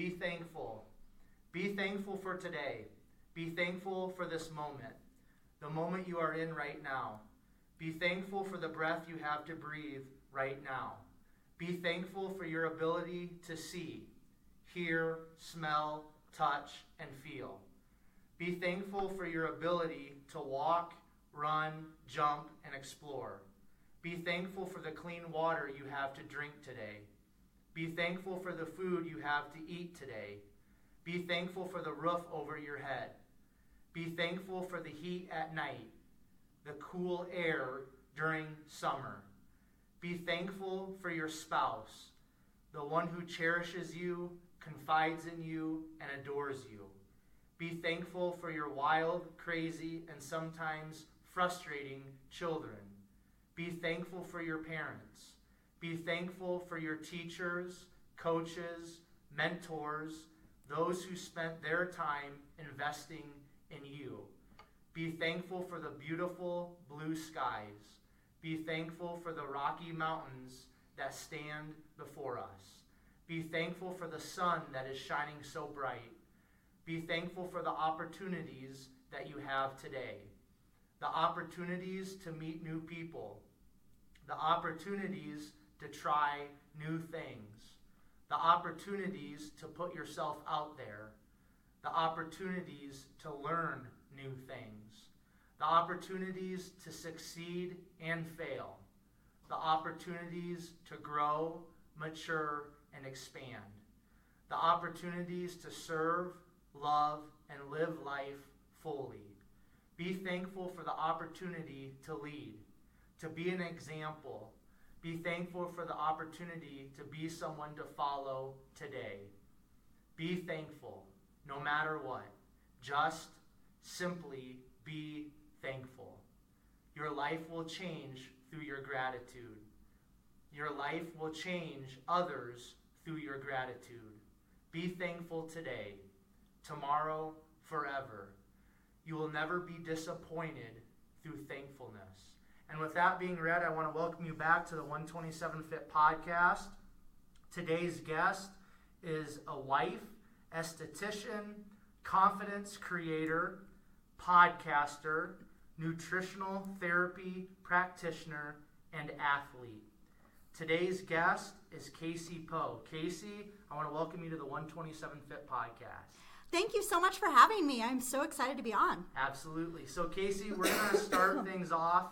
be thankful. Be thankful for today. Be thankful for this moment, the moment you are in right now. Be thankful for the breath you have to breathe right now. Be thankful for your ability to see, hear, smell, touch, and feel. Be thankful for your ability to walk, run, jump, and explore. Be thankful for the clean water you have to drink today. Be thankful for the food you have to eat today. Be thankful for the roof over your head. Be thankful for the heat at night, the cool air during summer. Be thankful for your spouse, the one who cherishes you, confides in you, and adores you. Be thankful for your wild, crazy, and sometimes frustrating children. Be thankful for your parents. Be thankful for your teachers, coaches, mentors, those who spent their time investing in you. Be thankful for the beautiful blue skies. Be thankful for the Rocky Mountains that stand before us. Be thankful for the sun that is shining so bright. Be thankful for the opportunities that you have today. The opportunities to meet new people. The opportunities to try new things. The opportunities to put yourself out there. The opportunities to learn new things. The opportunities to succeed and fail. The opportunities to grow, mature, and expand. The opportunities to serve, love, and live life fully. Be thankful for the opportunity to lead, to be an example. Be thankful for the opportunity to be someone to follow today. Be thankful, no matter what. Just simply be thankful. Your life will change through your gratitude. Your life will change others through your gratitude. Be thankful today, tomorrow, forever. You will never be disappointed through thankfulness. And with that being read, I want to welcome you back to the 127 Fit podcast. Today's guest is a wife, esthetician, confidence creator, podcaster, nutritional therapy practitioner, and athlete. Today's guest is Casey Poe. Casey, I want to welcome you to the 127 Fit podcast. Thank you so much for having me. I'm so excited to be on. Absolutely. So Casey, we're going to start things off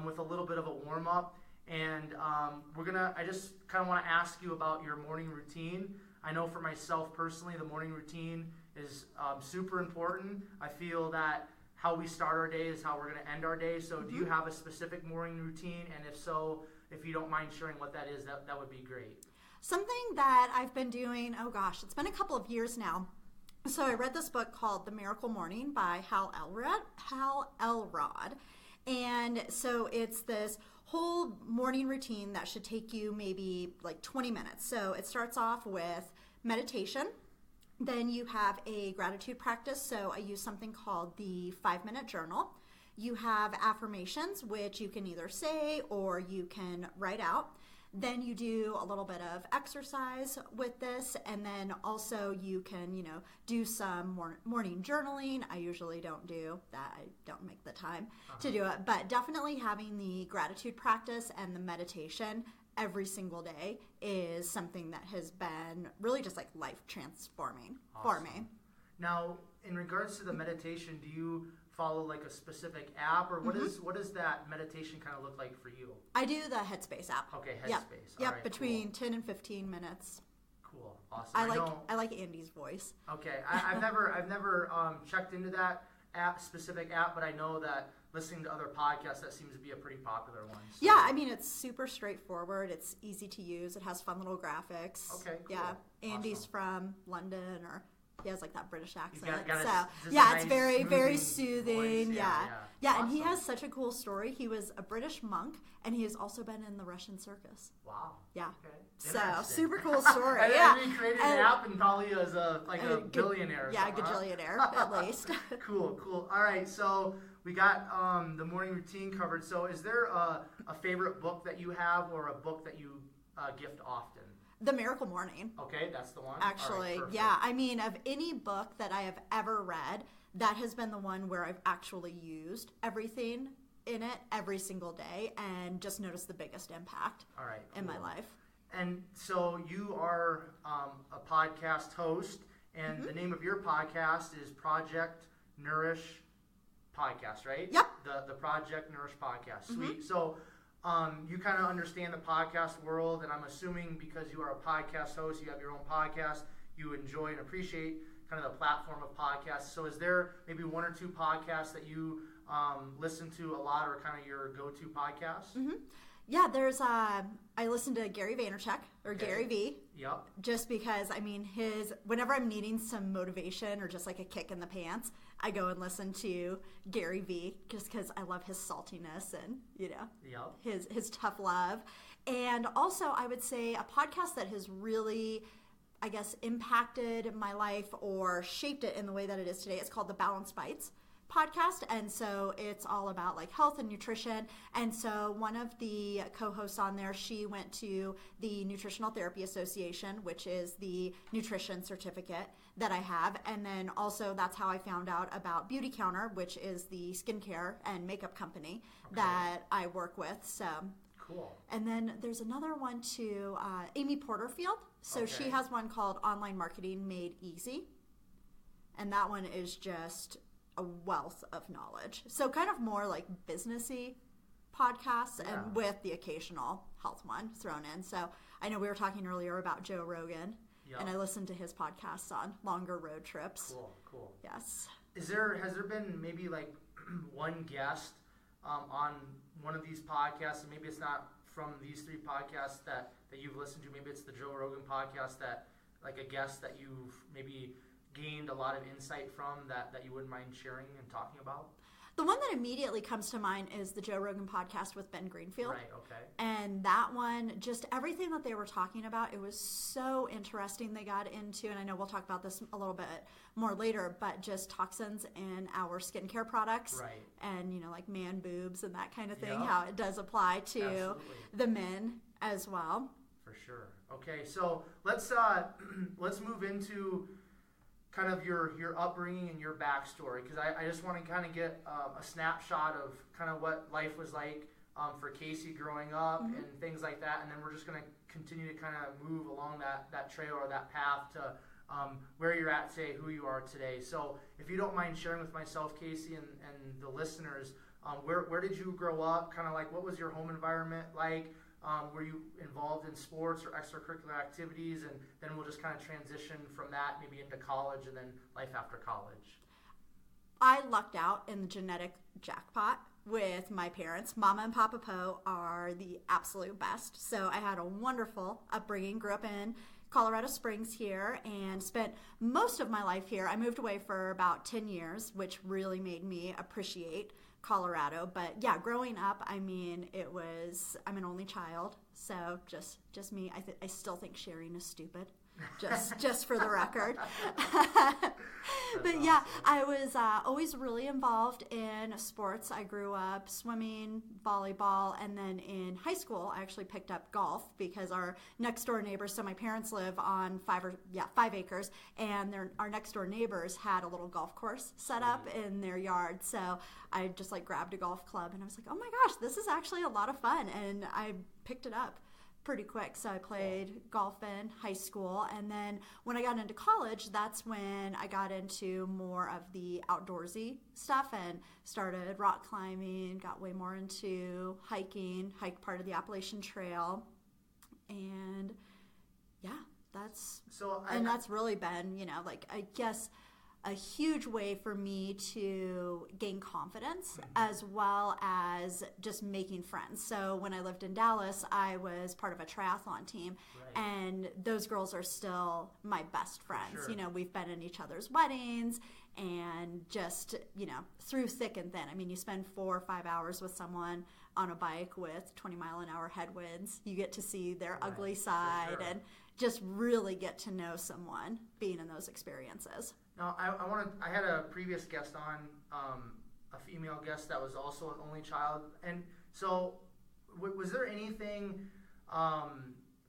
with a little bit of a warm-up. And I just kind of want to ask you about your morning routine. I know for myself personally, the morning routine is super important. I feel that how we start our day is how we're going to end our day. So do you have a specific morning routine? And if so, if you don't mind sharing what that is, that would be great. Something that I've been doing, it's been a couple of years now. So I read this book called The Miracle Morning by Hal Elrod. And so it's this whole morning routine that should take you maybe like 20 minutes. So it starts off with meditation. Then you have a gratitude practice. So I use something called the 5-minute journal. You have affirmations, which you can either say or you can write out. Then you do a little bit of exercise with this, and then also you can, do some morning journaling. I usually don't do that. I don't make the time to do it, but definitely having the gratitude practice and the meditation every single day is something that has been really just like life transforming for me. Now, in regards to the meditation, do you follow like a specific app, or what does that meditation kind of look like for you? I do the Headspace app. Okay, Headspace. Yep, right, between cool. 10 and 15 minutes. Cool, awesome. I like Andy's voice. Okay, I've never checked into that specific app, but I know that listening to other podcasts, that seems to be a pretty popular one. So. Yeah, I mean, it's super straightforward. It's easy to use. It has fun little graphics. Okay, cool. Yeah, Andy's awesome. From London, or he has like that British accent. It's nice, very, very soothing. Voice. Yeah, awesome. And he has such a cool story. He was a British monk, and he has also been in the Russian circus. Wow. Yeah. Okay. So super cool story. And he created an app and probably as a billionaire. Yeah, gajillionaire at least. Cool. All right, so we got the morning routine covered. So is there a favorite book that you have, or a book that you gift often? The Miracle Morning. Okay, that's the one. Actually, right, yeah. I mean, of any book that I have ever read, that has been the one where I've actually used everything in it every single day and just noticed the biggest impact in my life. And so you are a podcast host, and the name of your podcast is Project Nourish Podcast, right? Yep. The Project Nourish Podcast. Sweet. So you kind of understand the podcast world, and I'm assuming because you are a podcast host, you have your own podcast, you enjoy and appreciate kind of the platform of podcasts. So is there maybe one or two podcasts that you listen to a lot, or kind of your go-to podcasts? Yeah, there's I listen to Gary Vaynerchuk, or Gary V. Yep. Just because, I mean, whenever I'm needing some motivation or just like a kick in the pants, I go and listen to Gary V, just because I love his saltiness and, his tough love. And also, I would say a podcast that has really, I guess, impacted my life or shaped it in the way that it is today. It's called the Balanced Bites podcast, and so it's all about like health and nutrition. And so one of the co-hosts on there, she went to the Nutritional Therapy Association, which is the nutrition certificate that I have. And then also that's how I found out about Beauty Counter, which is the skincare and makeup company that I work with. So cool. And then there's another one too, Amy Porterfield. So she has one called Online Marketing Made Easy, and that one is just a wealth of knowledge. So kind of more like businessy podcasts, and with the occasional health one thrown in. So I know we were talking earlier about Joe Rogan, and I listened to his podcasts on longer road trips. Cool. Yes. Has there been maybe like one guest on one of these podcasts, and maybe it's not from these three podcasts that you've listened to, maybe it's the Joe Rogan podcast, that like a guest that you've maybe gained a lot of insight from that you wouldn't mind sharing and talking about? The one that immediately comes to mind is the Joe Rogan podcast with Ben Greenfield. Right, okay. And that one, just everything that they were talking about, it was so interesting. They got into, and I know we'll talk about this a little bit more later, but just toxins in our skincare products. Right. And, like man boobs and that kind of thing, how it does apply to the men as well. For sure. Okay, so let's move into kind of your upbringing and your backstory, because I just want to kind of get a snapshot of kind of what life was like for Casey growing up and things like that, and then we're just going to continue to kind of move along that trail or that path to where you're at today, who you are today. So if you don't mind sharing with myself, Casey, and the listeners, where did you grow up? Kind of like, what was your home environment like? Were you involved in sports or extracurricular activities? And then we'll just kind of transition from that maybe into college and then life after college. I lucked out in the genetic jackpot with my parents. Mama and Papa Poe are the absolute best. So I had a wonderful upbringing, grew up in Colorado Springs here and spent most of my life here. I moved away for about 10 years, which really made me appreciate Colorado. But yeah, growing up, I mean, I'm an only child, so just me. I still think sharing is stupid, just for the record. But yeah, I was always really involved in sports. I grew up swimming, volleyball, and then in high school, I actually picked up golf because our next door neighbors, so my parents live on 5 acres, and our next door neighbors had a little golf course set up in their yard. So I just grabbed a golf club, and I was like, oh my gosh, this is actually a lot of fun. And I picked it up pretty quick. So I played golf in high school, and then when I got into college, that's when I got into more of the outdoorsy stuff and started rock climbing, got way more into hiking, hiked part of the Appalachian Trail, and yeah, that's really been, I guess a huge way for me to gain confidence as well as just making friends. So when I lived in Dallas, I was part of a triathlon team, and those girls are still my best friends. Sure. We've been in each other's weddings and just, through thick and thin. I mean, you spend 4 or 5 hours with someone on a bike with 20-mile-an-hour headwinds. You get to see their ugly side and just really get to know someone being in those experiences. Now, I had a previous guest on, a female guest that was also an only child, and so was there anything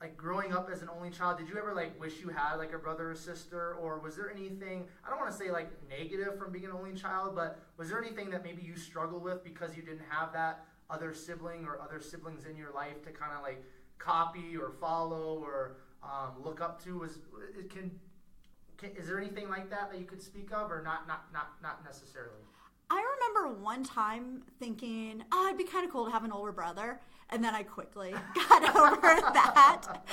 like growing up as an only child, did you ever like wish you had like a brother or sister, or was there anything, I don't want to say like negative from being an only child, but was there anything that maybe you struggled with because you didn't have that other sibling or other siblings in your life to kind of like copy or follow or look up to? Is there anything like that you could speak of, or not necessarily? I remember one time thinking, oh, it'd be kind of cool to have an older brother. And then I quickly got over that.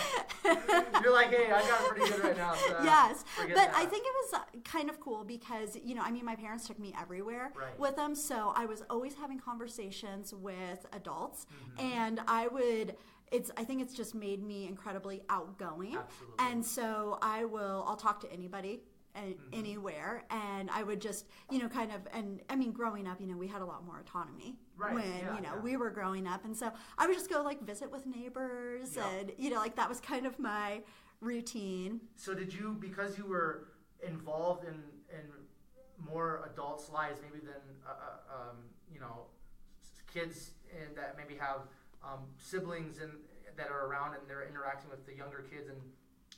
You're like, hey, I got it pretty good right now. So yes, but I think it was kind of cool because, my parents took me everywhere with them. So I was always having conversations with adults. And I think it's just made me incredibly outgoing. Absolutely. And so I'll talk to anybody. Anywhere, and I would just growing up, we had a lot more autonomy when we were growing up, and so I would just go like visit with neighbors, and that was kind of my routine. So did you, because you were involved in more adults' lives maybe than kids and that maybe have siblings that are around and they're interacting with the younger kids and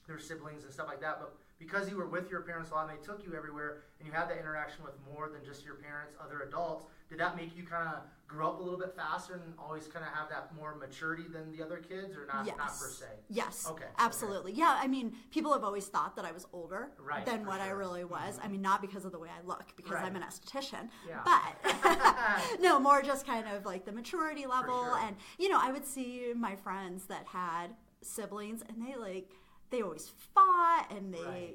their siblings and stuff like that, but because you were with your parents a lot and they took you everywhere and you had that interaction with more than just your parents, other adults, did that make you kind of grow up a little bit faster and always kind of have that more maturity than the other kids, or not per se? Yes. Okay. Absolutely. Okay. Yeah, people have always thought that I was older than what I really was. Not because of the way I look, because I'm an esthetician, but no, more just kind of like the maturity level. And, I would see my friends that had siblings and they always fought, and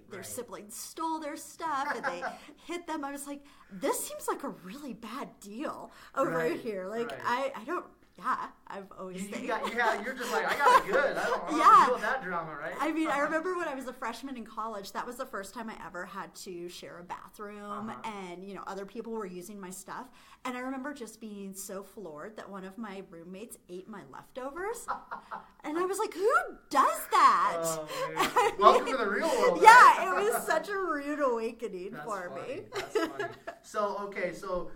their siblings stole their stuff, and they hit them. I was like, this seems like a really bad deal over here. Like, I don't. Yeah, I've always you're just like, I got it good. I don't deal with that drama, right? I remember when I was a freshman in college, that was the first time I ever had to share a bathroom, and other people were using my stuff, and I remember just being so floored that one of my roommates ate my leftovers, and I was like, who does that? Oh, welcome to the real world. Yeah, it was such a rude awakening for me. That's funny. So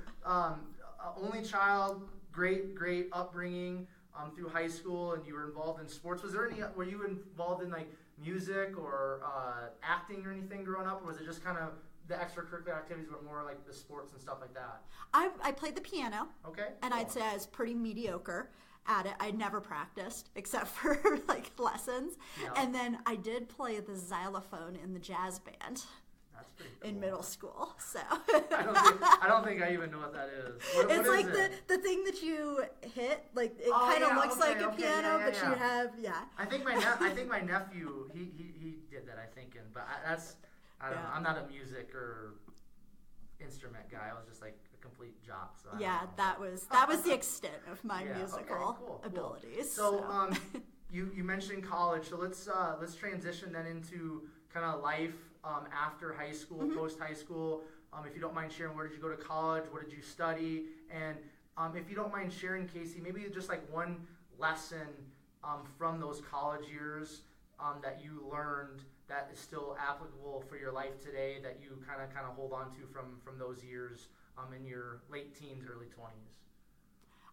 only child. Great upbringing through high school, and you were involved in sports. Were you involved in like music or acting or anything growing up, or was it just kind of the extracurricular activities were more like the sports and stuff like that? I played the piano. Okay. And I'd say I was pretty mediocre at it. I'd never practiced except for like lessons. Yeah. And then I did play the xylophone in the jazz band. That's pretty cool. In middle school, so I don't think I even know what that is. What it's is like it? the thing that you hit, like it kind of looks like a piano, but you have I think my nephew he did that. But I don't know. I'm not a music or instrument guy. I was just like a complete jock. So that was the extent of my musical abilities. So you mentioned college, so let's transition then into kind of life. After high school, post high school, if you don't mind sharing, where did you go to college? What did you study? And if you don't mind sharing, Casey, maybe just like one lesson from those college years that you learned that is still applicable for your life today, that you kind of hold on to from those years in your late teens, early 20s.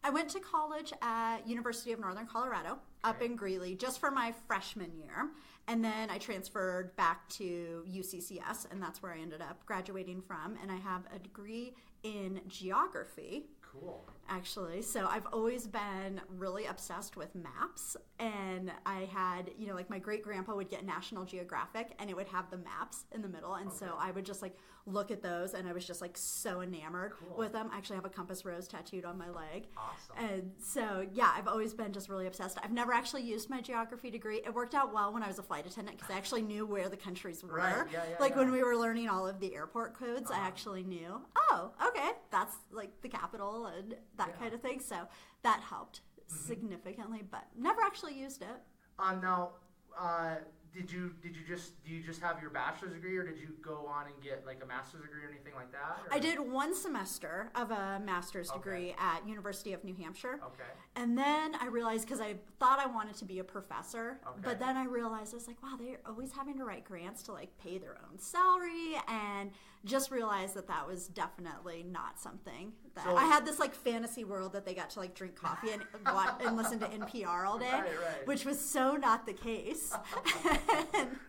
I went to college at University of Northern Colorado up in Greeley just for my freshman year. And then I transferred back to UCCS, and that's where I ended up graduating from. And I have a degree in geography. Cool. Actually. So I've always been really obsessed with maps. And I had, like my great-grandpa would get National Geographic, and it would have the maps in the middle. And so I would just like look at those, and I was just like so enamored with them. I actually have a compass rose tattooed on my leg. Awesome. And so, I've always been just really obsessed. I've never actually used my geography degree. It worked out well when I was a flight attendant because I actually knew where the countries were. Right. When we were learning all of the airport codes, I actually knew, okay, that's like the capital and that kind of thing. So that helped significantly, but never actually used it. Now, do you just have your bachelor's degree, or did you go on and get like a master's degree or anything like that? Or? I did 1 semester of a master's degree at University of New Hampshire. Okay. And then I realized, because I thought I wanted to be a professor, but then I realized I was like, wow, they're always having to write grants to like pay their own salary, and just realized that was definitely not something that I had this like fantasy world that they got to like drink coffee and listen to NPR all day, right. which was so not the case.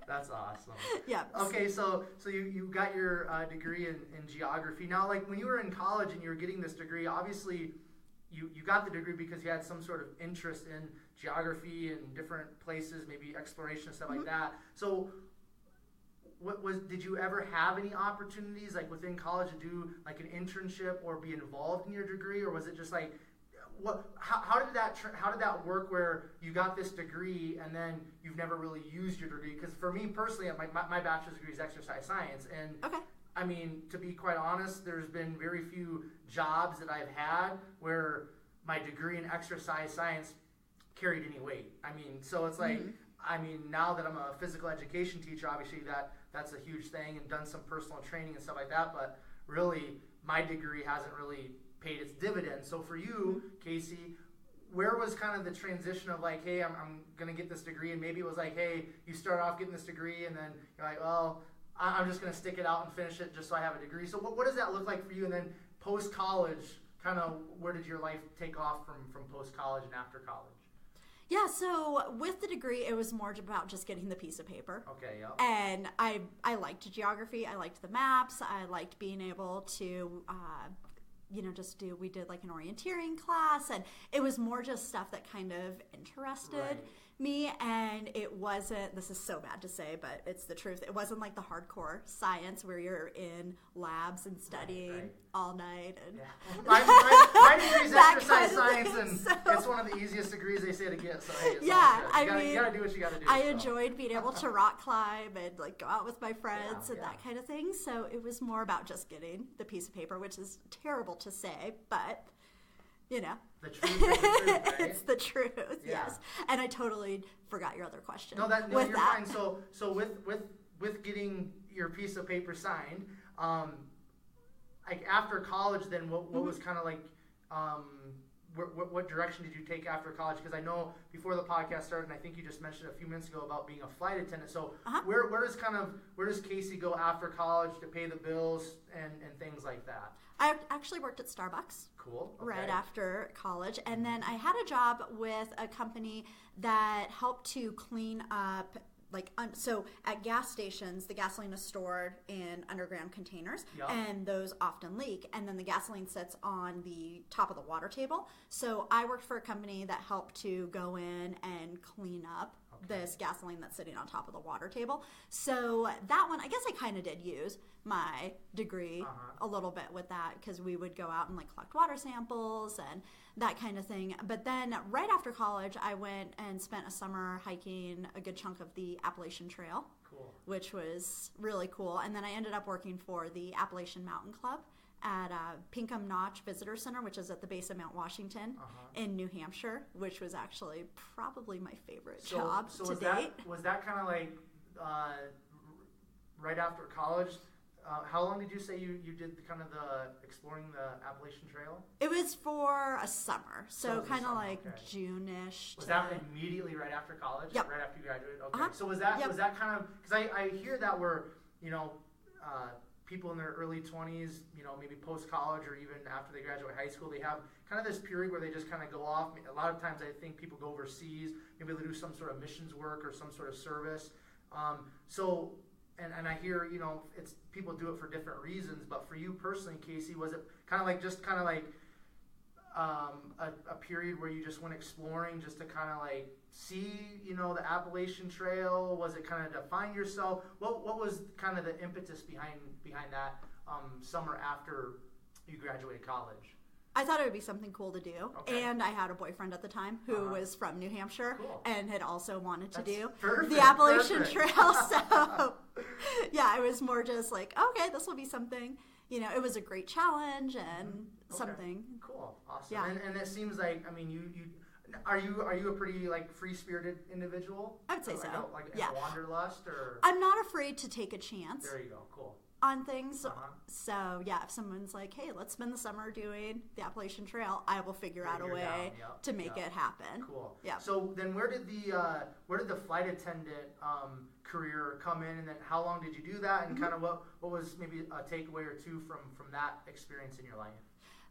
That's awesome. Yeah. Okay, so you got your degree in geography. Now, like when you were in college and you were getting this degree, obviously you got the degree because you had some sort of interest in geography and different places, maybe exploration and stuff like that. So did you ever have any opportunities like within college to do like an internship or be involved in your degree, or was it just like how did that work where you got this degree and then you've never really used your degree? Because for me personally, my bachelor's degree is exercise science, and I mean, to be quite honest, there's been very few jobs that I've had where my degree in exercise science carried any weight. I mean, so it's like, I mean, now that I'm a physical education teacher, obviously that's a huge thing, and done some personal training and stuff like that, but really my degree hasn't really paid its dividends. So for you, Casey, where was kind of the transition of like, hey, I'm going to get this degree, and maybe it was like, hey, you start off getting this degree and then you're like, well, I'm just going to stick it out and finish it just so I have a degree. So what does that look like for you? And then post-college, kind of where did your life take off from post-college and after college? Yeah, so with the degree, it was more about just getting the piece of paper. Okay, yeah. And I liked geography. I liked the maps. I liked being able to, we did like an orienteering class. And it was more just stuff that kind of interested me. And it wasn't, this is so bad to say, but it's the truth. It wasn't like the hardcore science where you're in labs and studying all night. And my degree is exercise science, and it's one of the easiest degrees they say to get. So hey, you gotta do what you gotta do. I enjoyed being able to rock climb and like go out with my friends and that kind of thing. So it was more about just getting the piece of paper, which is terrible to say, but you know. The truth is the truth, right? It's the truth, yes. And I totally forgot your other question. No, you're fine. So with getting your piece of paper signed, like after college, then what was kind of like, what direction did you take after college? Because I know before the podcast started, and I think you just mentioned a few minutes ago about being a flight attendant. So where does Casey go after college to pay the bills and things like that? I actually worked at Starbucks. Cool. Okay. Right after college. And then I had a job with a company that helped to clean up, so at gas stations, the gasoline is stored in underground containers, and those often leak. And then the gasoline sits on the top of the water table. So I worked for a company that helped to go in and clean up this gasoline that's sitting on top of the water table. So that one, I guess I kind of did use my degree a little bit with that, because we would go out and like collect water samples and that kind of thing. But then right after college, I went and spent a summer hiking a good chunk of the Appalachian Trail, which was really cool. And then I ended up working for the Appalachian Mountain Club at Pinkham Notch Visitor Center, which is at the base of Mount Washington in New Hampshire, which was actually probably my favorite job to date. Was that kind of like right after college? How long did you say you did kind of the exploring the Appalachian Trail? It was for a summer, so kind of like June-ish. Was that immediately right after college? Yep. Right after you graduated? Okay. So was that kind of, because I hear that where, people in their early 20s, maybe post-college or even after they graduate high school, they have kind of this period where they just kind of go off. A lot of times I think people go overseas, maybe they do some sort of missions work or some sort of service. And I hear, it's people do it for different reasons, but for you personally, Casey, was it kind of like a period where you just went exploring just to kind of like see, the Appalachian Trail? Was it kind of to find yourself? What was kind of the impetus behind that summer after you graduated college? I thought it would be something cool to do. Okay. And I had a boyfriend at the time who was from New Hampshire and had also wanted to do the Appalachian Trail. So, yeah, it was more just like, okay, this will be something. It was a great challenge and something. Cool. Awesome. Yeah. And it seems like, I mean, Are you a pretty like free-spirited individual? I would say so. Like yeah. a wanderlust or? I'm not afraid to take a chance. There you go. Cool. On things. So yeah, if someone's like, hey, let's spend the summer doing the Appalachian Trail, I will figure out a way to make it happen. Cool. Yeah. So then where did the flight attendant career come in, and then how long did you do that, and kind of what was maybe a takeaway or two from that experience in your life?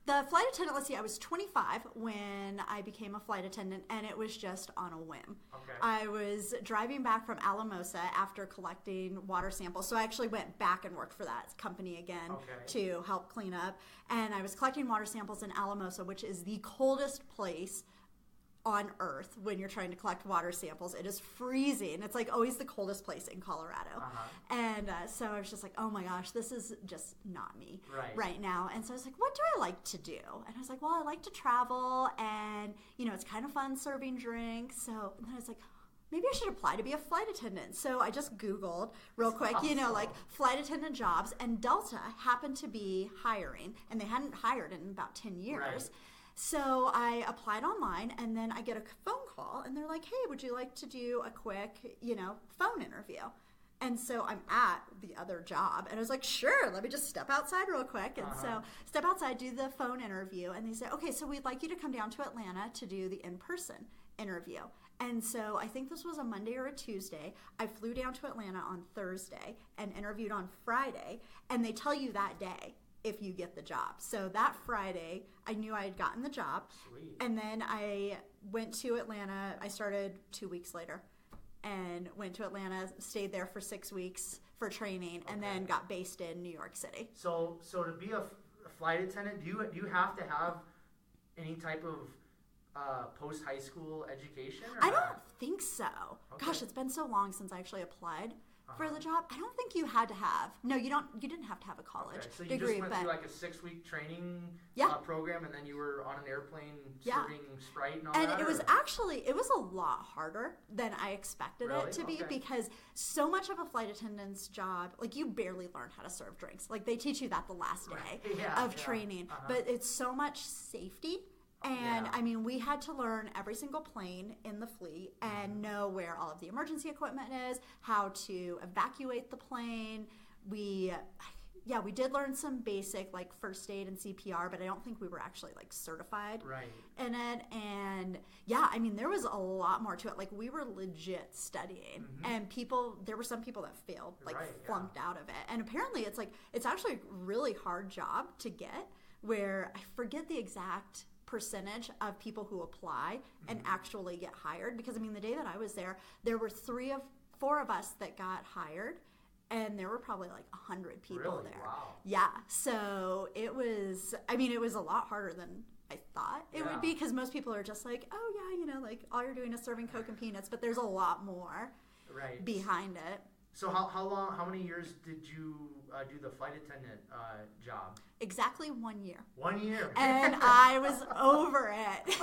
The flight attendant, let's see, I was 25 when I became a flight attendant, and it was just on a whim. Okay. I was driving back from Alamosa after collecting water samples. So I actually went back and worked for that company again to help clean up. And I was collecting water samples in Alamosa, which is the coldest place on earth when you're trying to collect water samples. It is freezing. It's like always the coldest place in Colorado. And so I was just like, oh my gosh, this is just not me right now. And so I was like, what do I like to do? And I was like, well, I like to travel, and it's kind of fun serving drinks. So and then I was like, maybe I should apply to be a flight attendant. So I just Googled real quick, like flight attendant jobs, and Delta happened to be hiring, and they hadn't hired in about 10 years. Right. So I applied online, and then I get a phone call, and they're like, hey, would you like to do a quick, phone interview? And so I'm at the other job, and I was like, sure, let me just step outside real quick. And so step outside, do the phone interview, and they said, okay, so we'd like you to come down to Atlanta to do the in-person interview. And so I think this was a Monday or a Tuesday. I flew down to Atlanta on Thursday and interviewed on Friday, and they tell you that day if you get the job. So that Friday, I knew I had gotten the job. Sweet. And then I went to Atlanta. I started 2 weeks later and went to Atlanta, stayed there for 6 weeks for training, and then got based in New York City. So to be a flight attendant, do you have to have any type of post-high school education? Or I don't think so. Gosh, it's been so long since I actually applied for the job. I don't think you had to have. No, you didn't have to have a college degree. So you just went through like a 6-week training program, and then you were on an airplane serving Sprite and all that? And it was a lot harder than I expected it to be, because so much of a flight attendant's job, like you barely learn how to serve drinks. Like they teach you that the last day of training, but it's so much safety. And I mean, we had to learn every single plane in the fleet and know where all of the emergency equipment is, how to evacuate the plane. We did learn some basic like first aid and CPR, but I don't think we were actually like certified in it. And I mean, there was a lot more to it. Like we were legit studying, and there were some people that failed, like flunked out of it. And apparently it's actually a really hard job to get, where I forget the exact percentage of people who apply and actually get hired, because I mean the day that I was there were 4 of us that got hired, and there were probably like 100 people there. Wow. So it was a lot harder than I thought it would be, because most people are just like, oh yeah, like all you're doing is serving Coke and peanuts, but there's a lot more behind it. So how many years did you do the flight attendant job? Exactly 1 year. 1 year. And I was over it.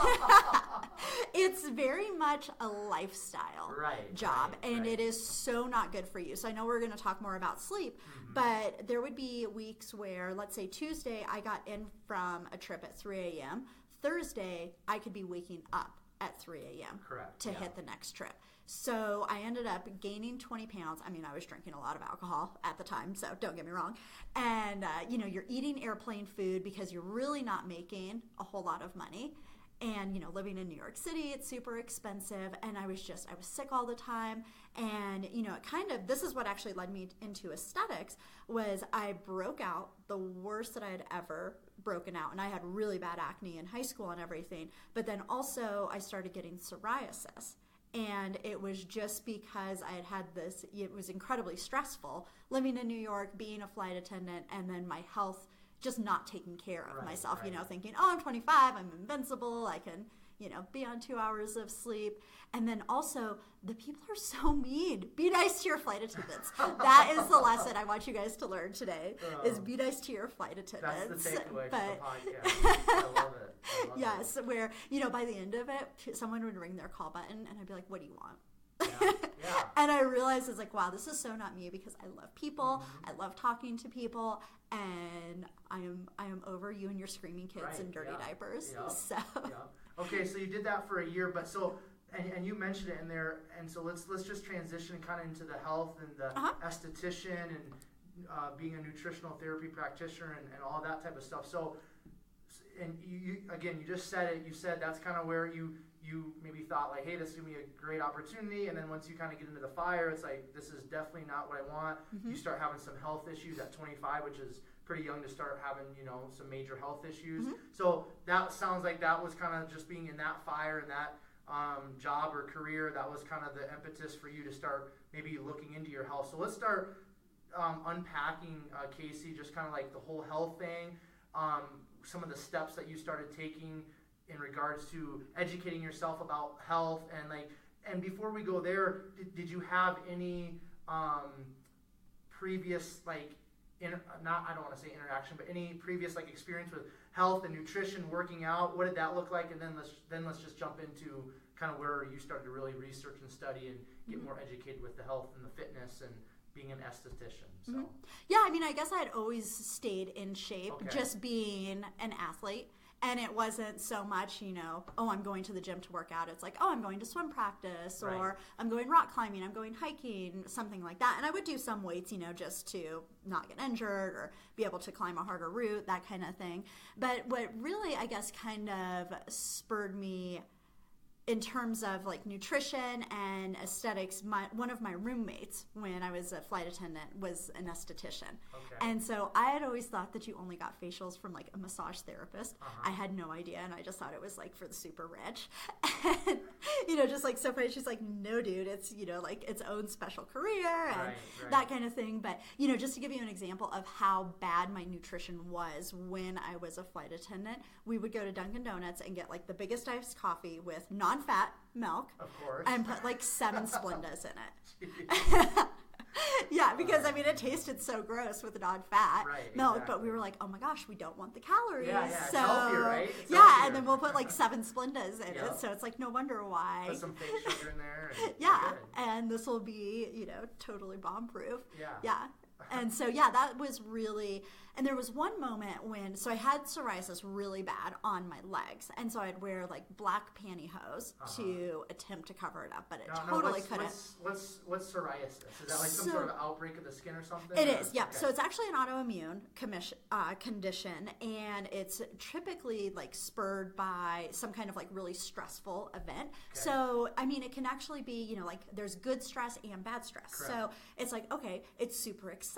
It's very much a lifestyle job, and it is so not good for you. So I know we're going to talk more about sleep, but there would be weeks where, let's say Tuesday, I got in from a trip at 3 a.m. Thursday, I could be waking up at 3 a.m. to hit the next trip. So I ended up gaining 20 pounds. I mean, I was drinking a lot of alcohol at the time, so don't get me wrong. And, you're eating airplane food because you're really not making a whole lot of money. And, living in New York City, it's super expensive. And I was sick all the time. And, this is what actually led me into aesthetics, was I broke out the worst that I had ever broken out. And I had really bad acne in high school and everything. But then also I started getting psoriasis. And it was just because I had this, it was incredibly stressful living in New York, being a flight attendant, and then my health, just not taking care of myself, thinking, oh, I'm 25, I'm invincible, I can, be on 2 hours of sleep. And then also, the people are so mean. Be nice to your flight attendants. That is the lesson I want you guys to learn today, is be nice to your flight attendants. That's the takeaway from the podcast. I love it. Yes, where, by the end of it, someone would ring their call button, and I'd be like, what do you want? And I realized it's like, wow, this is so not me, because I love people, I love talking to people, and I am over you and your screaming kids in dirty diapers. So Okay, so you did that for a year, but so, and you mentioned it in there, and so let's just transition kind of into the health and the esthetician and being a nutritional therapy practitioner and all that type of stuff. So, and you again, you just said it. You said that's kind of where you maybe thought like, hey, this is gonna be a great opportunity, and then once you kind of get into the fire, it's like, this is definitely not what I want. You start having some health issues at 25, which is pretty young to start having, some major health issues. So that sounds like that was kind of just being in that fire and that job or career. That was kind of the impetus for you to start maybe looking into your health. So let's start unpacking, Casey, just kind of like the whole health thing, some of the steps that you started taking in regards to educating yourself about health, and before we go there, did you have any previous I don't want to say interaction, but any previous experience with health and nutrition, working out? What did that look like? And then let's just jump into kind of where you started to really research and study and get more educated with the health and the fitness and being an esthetician. So yeah, I mean, I guess I had always stayed in shape, just being an athlete. And it wasn't so much, oh, I'm going to the gym to work out. It's like, oh, I'm going to swim practice, or I'm going rock climbing, I'm going hiking, something like that. And I would do some weights, just to not get injured or be able to climb a harder route, that kind of thing. But what really, I guess, kind of spurred me in terms of nutrition and aesthetics, one of my roommates when I was a flight attendant was an esthetician. And so I had always thought that you only got facials from a massage therapist. I had no idea, and I just thought it was for the super rich. And, just so funny, she's like, no dude, it's, its own special career and that kind of thing. But, just to give you an example of how bad my nutrition was when I was a flight attendant, we would go to Dunkin' Donuts and get the biggest iced coffee with non-fat milk, of course, and put 7 Splendas in it. Yeah, because it tasted so gross with non-fat milk, but we were like, oh my gosh, we don't want the calories. Yeah, so it's healthier, right? It's yeah, healthier. and then we'll put 7 Splendas in it, so it's no wonder why. Put some fake sugar in there. And yeah, and this will be, totally bomb-proof. Yeah. And so, that was really, and there was one moment when, so I had psoriasis really bad on my legs, and so I'd wear black pantyhose to attempt to cover it up, but it totally couldn't. What's psoriasis? Is that some sort of outbreak of the skin or something? It is, yeah. Okay. So it's actually an autoimmune condition, and it's typically spurred by some kind of really stressful event. Okay. So, it can actually be, there's good stress and bad stress. Correct. So it's okay, it's super exciting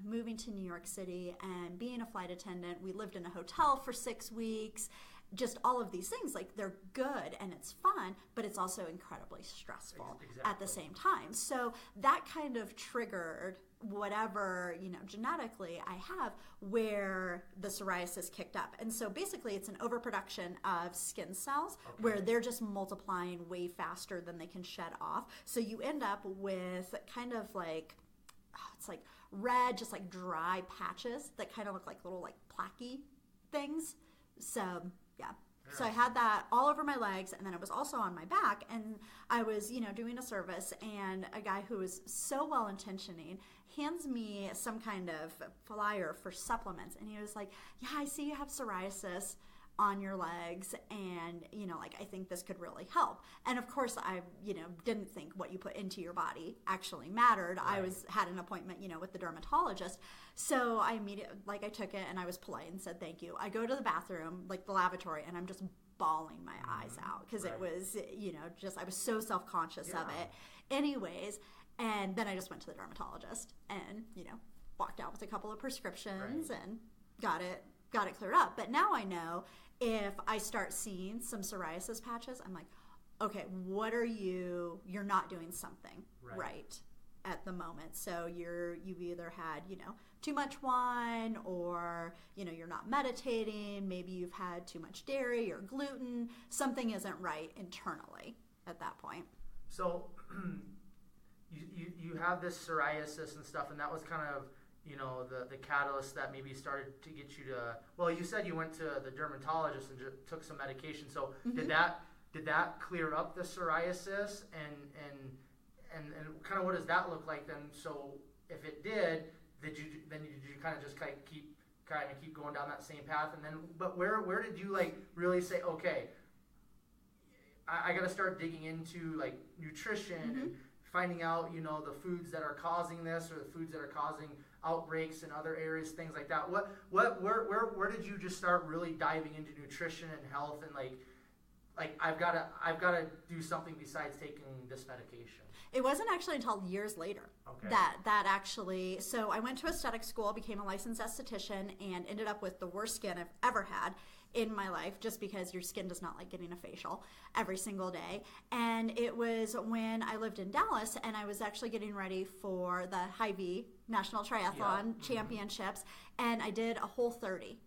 moving to New York City and being a flight attendant. We lived in a hotel for 6 weeks. Just all of these things, they're good and it's fun, but it's also incredibly stressful at the same time. So that kind of triggered whatever, genetically I have, where the psoriasis kicked up. And so basically it's an overproduction of skin cells where they're just multiplying way faster than they can shed off. So you end up with kind of it's red, just dry patches that kind of look like little plaquey things. So yeah. So I had that all over my legs, and then it was also on my back, and I was, doing a service, and a guy who was so well-intentioning hands me some kind of flyer for supplements, and he was like, yeah, I see you have psoriasis on your legs, and I think this could really help. And of course I didn't think what you put into your body actually mattered. I had an appointment with the dermatologist, so I immediately I took it, and I was polite and said thank you. I go to the bathroom, the lavatory, and I'm just bawling my eyes out because it was I was so self-conscious of it anyways. And then I just went to the dermatologist and walked out with a couple of prescriptions and got it cleared up. But now I know if I start seeing some psoriasis patches, I'm like, okay, what are you're not doing something right at the moment. So you've either had, too much wine, or, you're not meditating, maybe you've had too much dairy or gluten, something isn't right internally at that point. So you have this psoriasis and stuff, and that was kind of the catalyst that maybe started to get you to, well, you said you went to the dermatologist and took some medication. So did that clear up the psoriasis, and kind of what does that look like then? So if it did you kind of just keep going down that same path, and then, but where did you really say, okay, I got to start digging into like nutrition and finding out, you know, the foods that are causing this or the foods that are causing outbreaks in other areas, things like that. Where did you just start really diving into nutrition and health and like I've got to do something besides taking this medication? It wasn't actually until years later that actually, so I went to aesthetic school, became a licensed esthetician, and ended up with the worst skin I've ever had in my life, just because your skin does not like getting a facial every single day. And it was when I lived in Dallas, and I was actually getting ready for the Hy-Vee National Triathlon Championships, and I did a Whole30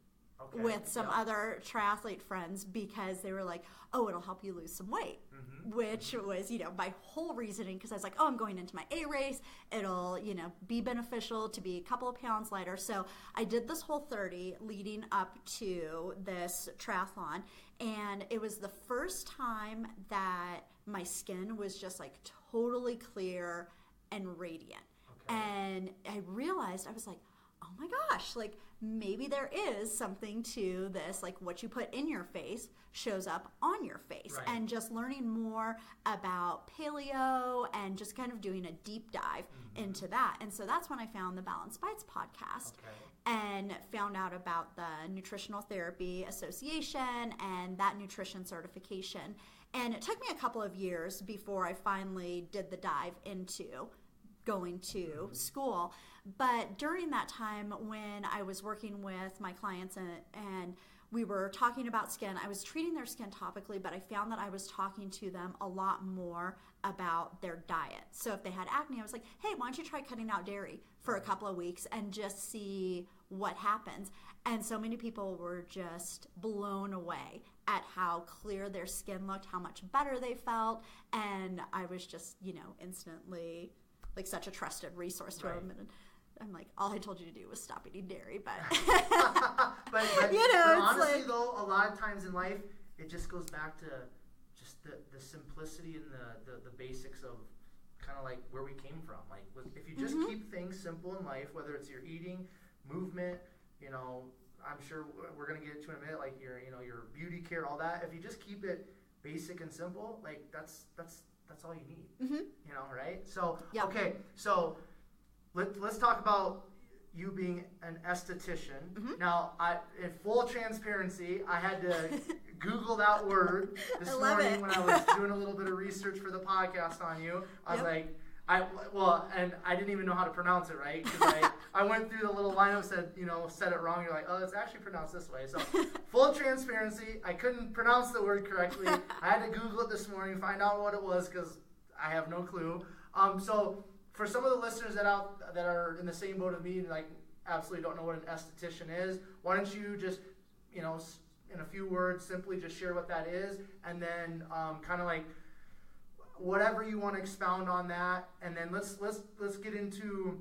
with some other triathlete friends, because they were like, oh, it'll help you lose some weight, which was, you know, my whole reasoning, because I was like, oh, I'm going into my A race. It'll, you know, be beneficial to be a couple of pounds lighter. So I did this Whole30 leading up to this triathlon, and it was the first time that my skin was just like totally clear and radiant. And I realized, I was like, oh my gosh, like maybe there is something to this, like what you put in your face shows up on your face. And just learning more about paleo and just kind of doing a deep dive into that. And so that's when I found the Balance Bites podcast and found out about the Nutritional Therapy Association and that nutrition certification. And it took me a couple of years before I finally did the dive into going to school. But during that time when I was working with my clients and we were talking about skin, I was treating their skin topically, but I found that I was talking to them a lot more about their diet. So if they had acne, I was like, hey, why don't you try cutting out dairy for a couple of weeks and just see what happens? And so many people were just blown away at how clear their skin looked, how much better they felt. And I was just, you know, instantly like such a trusted resource to them. And I'm like, all I told you to do was stop eating dairy, but but you know, but it's honestly, like, though, a lot of times in life, it just goes back to just the simplicity and the basics of kind of like where we came from. Like, if you just keep things simple in life, whether it's your eating, movement, you know, I'm sure we're gonna get to in a minute, like your beauty care, all that. If you just keep it basic and simple, like that's all you need. You know, right? So okay, so let's talk about you being an esthetician. Now, in full transparency, I had to Google that word this morning when I was doing a little bit of research for the podcast on you. I was like, and I didn't even know how to pronounce it right, because I went through the little lineup, said it wrong. You're like, oh, it's actually pronounced this way. So full transparency, I couldn't pronounce the word correctly. I had to Google it this morning, find out what it was, because I have no clue. So for some of the listeners that are in the same boat as me and like absolutely don't know what an esthetician is, why don't you just, you know, in a few words, simply just share what that is, and then kind of like whatever you want to expound on that, and then let's get into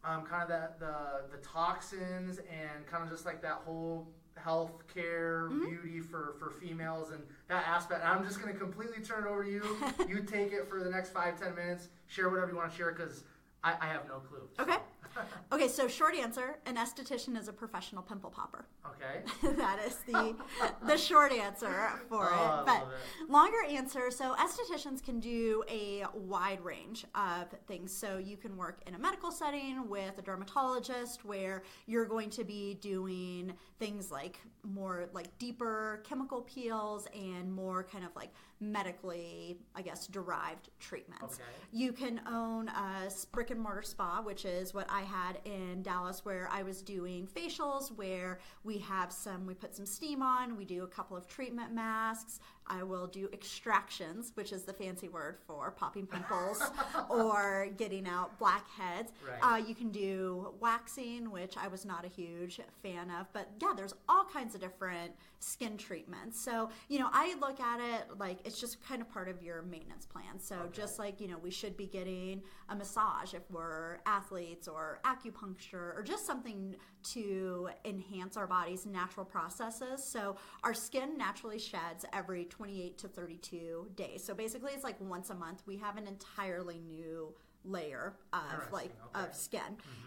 kind of the toxins and kind of just like that whole health care, beauty for females and that aspect. I'm just going to completely turn it over to you. You take it for the next 5-10 minutes. Share whatever you want to share, because I have no clue. Okay. Okay, so short answer, an esthetician is a professional pimple popper. Okay. That is the short answer for it. But longer answer, so estheticians can do a wide range of things. So you can work in a medical setting with a dermatologist, where you're going to be doing things like more like deeper chemical peels and more kind of like medically, I guess, derived treatments. Okay. You can own a brick and mortar spa, which is what I had in Dallas, where I was doing facials, where we put some steam on, we do a couple of treatment masks. I will do extractions, which is the fancy word for popping pimples or getting out blackheads. Right. You can do waxing, which I was not a huge fan of, but yeah, there's all kinds of different skin treatments. So, you know, I look at it like it's just kind of part of your maintenance plan. So just like, you know, we should be getting a massage if we're athletes, or acupuncture, or just something to enhance our body's natural processes. So our skin naturally sheds every 28 to 32 days. So basically it's like once a month we have an entirely new layer of skin.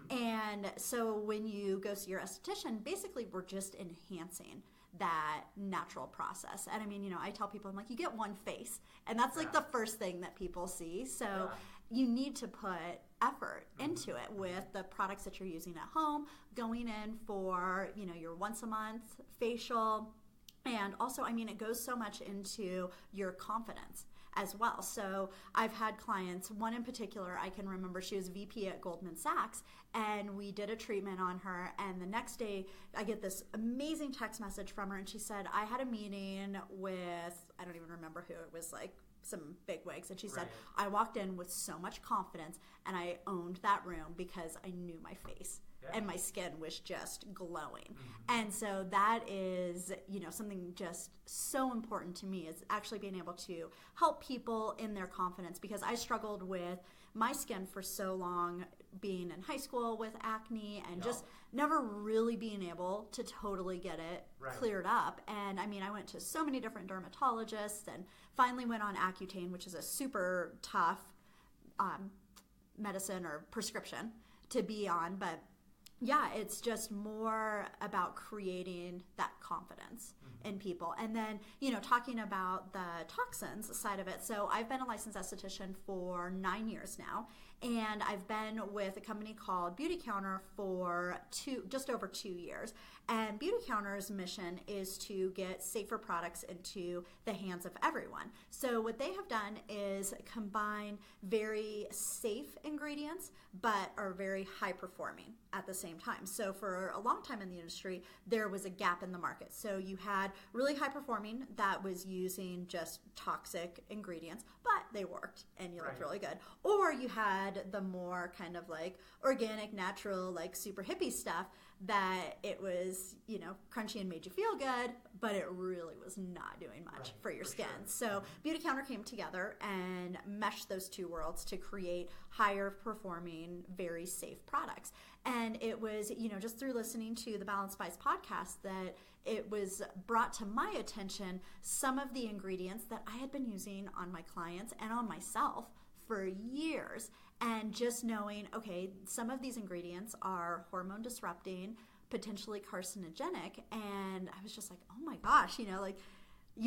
And so when you go see your esthetician, basically we're just enhancing that natural process. And I mean, I tell people, I'm like, you get one face, and that's like the first thing that people see. So you need to put effort into it with the products that you're using at home, going in for, your once a month facial. And also, I mean, it goes so much into your confidence as well. So I've had clients, one in particular, I can remember, she was VP at Goldman Sachs, and we did a treatment on her, and the next day I get this amazing text message from her, and she said, I had a meeting with, I don't even remember who, it was like some big wigs, and she said, I walked in with so much confidence, and I owned that room because I knew my face. And my skin was just glowing. And so that is, something just so important to me, is actually being able to help people in their confidence, because I struggled with my skin for so long, being in high school with acne and just never really being able to totally get it cleared up. And I mean, I went to so many different dermatologists and finally went on Accutane, which is a super tough medicine or prescription to be on, but yeah, it's just more about creating that confidence in people. And then, talking about the toxins side of it. So I've been a licensed esthetician for 9 years now, and I've been with a company called Beauty Counter for just over 2 years. And Beauty Counter's mission is to get safer products into the hands of everyone. So what they have done is combine very safe ingredients, but are very high performing at the same time. So for a long time in the industry, there was a gap in the market. So you had really high performing that was using just toxic ingredients, but they worked and you looked really good. Or you had the more kind of like organic, natural, like super hippie stuff that it was, crunchy and made you feel good, but it really was not doing much for your skin. So Beauty Counter came together and meshed those two worlds to create higher performing, very safe products. And it was, just through listening to the Balanced Spice podcast that it was brought to my attention some of the ingredients that I had been using on my clients and on myself for years. And just knowing, okay, some of these ingredients are hormone disrupting, potentially carcinogenic. And I was just like, oh my gosh, you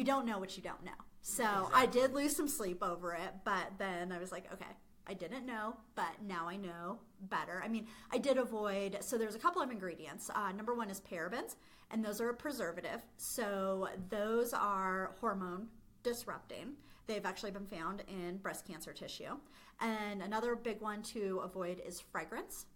don't know what you don't know. So I did lose some sleep over it, but then I was like, okay, I didn't know, but now I know better. I mean, I did avoid, so there's a couple of ingredients. Number one is parabens, and those are a preservative. So those are hormone disrupting. They've actually been found in breast cancer tissue. And another big one to avoid is fragrance.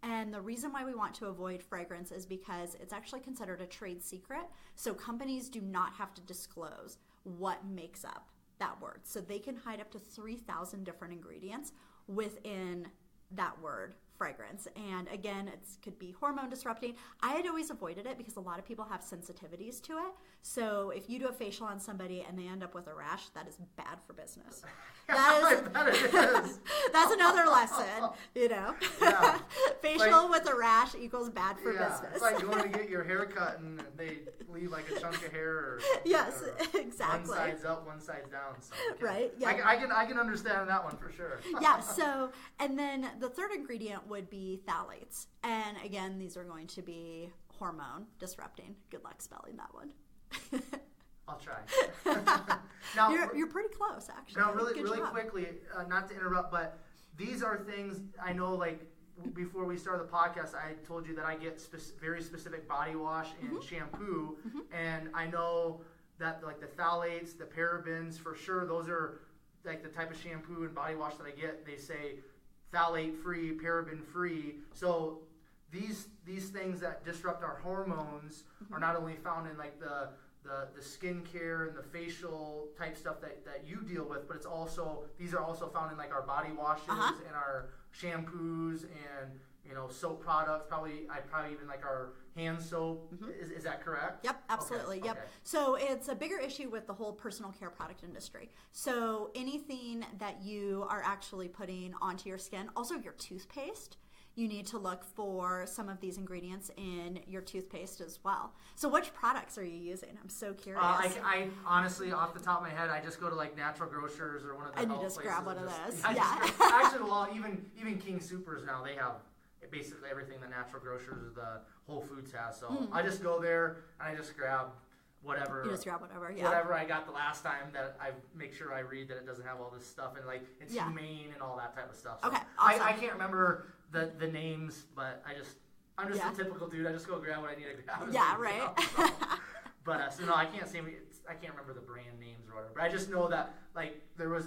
And the reason why we want to avoid fragrance is because it's actually considered a trade secret. So companies do not have to disclose what makes up that word. So they can hide up to 3,000 different ingredients within that word, fragrance. And again, it could be hormone disrupting. I had always avoided it because a lot of people have sensitivities to it. So if you do a facial on somebody and they end up with a rash, that is bad for business. That's another lesson, Yeah. Facial with a rash equals bad for business. It's like going to get your hair cut and they leave like a chunk of hair or yes, exactly. One side's up, one side's down. So right. Yeah. I can understand that one for sure. Yeah. So, and then the third ingredient would be phthalates, and again, these are going to be hormone disrupting. Good luck spelling that one. I'll try. Now, you're pretty close, actually. Now, really quickly, not to interrupt, but these are things I know, like, before we started the podcast, I told you that I get very specific body wash and shampoo, and I know that, like, the phthalates, the parabens, for sure, those are, like, the type of shampoo and body wash that I get, they say phthalate-free, paraben-free, so these things that disrupt our hormones are not only found in, like, the skincare and the facial type stuff that you deal with, but these are also found in like our body washes and our shampoos and soap products. Probably even like our hand soap. Is that correct? Yep, absolutely. Okay. Yep. Okay. So it's a bigger issue with the whole personal care product industry. So anything that you are actually putting onto your skin, also your toothpaste, you need to look for some of these ingredients in your toothpaste as well. So which products are you using? I'm so curious. I honestly, off the top of my head, I just go to like Natural Grocers or one of the and health you just places grab one of those. Yeah. Actually, well, even King Soopers now, they have basically everything the Natural Grocers or the Whole Foods has. So I just go there and I just grab whatever. You just grab whatever, yeah. Whatever I got the last time, that I make sure I read that it doesn't have all this stuff and like it's humane and all that type of stuff. So okay, awesome. I can't remember the names, but I'm just a typical dude. I just go grab what I need to grab. Yeah, right. But so no, I can't remember the brand names or whatever. But I just know that like I was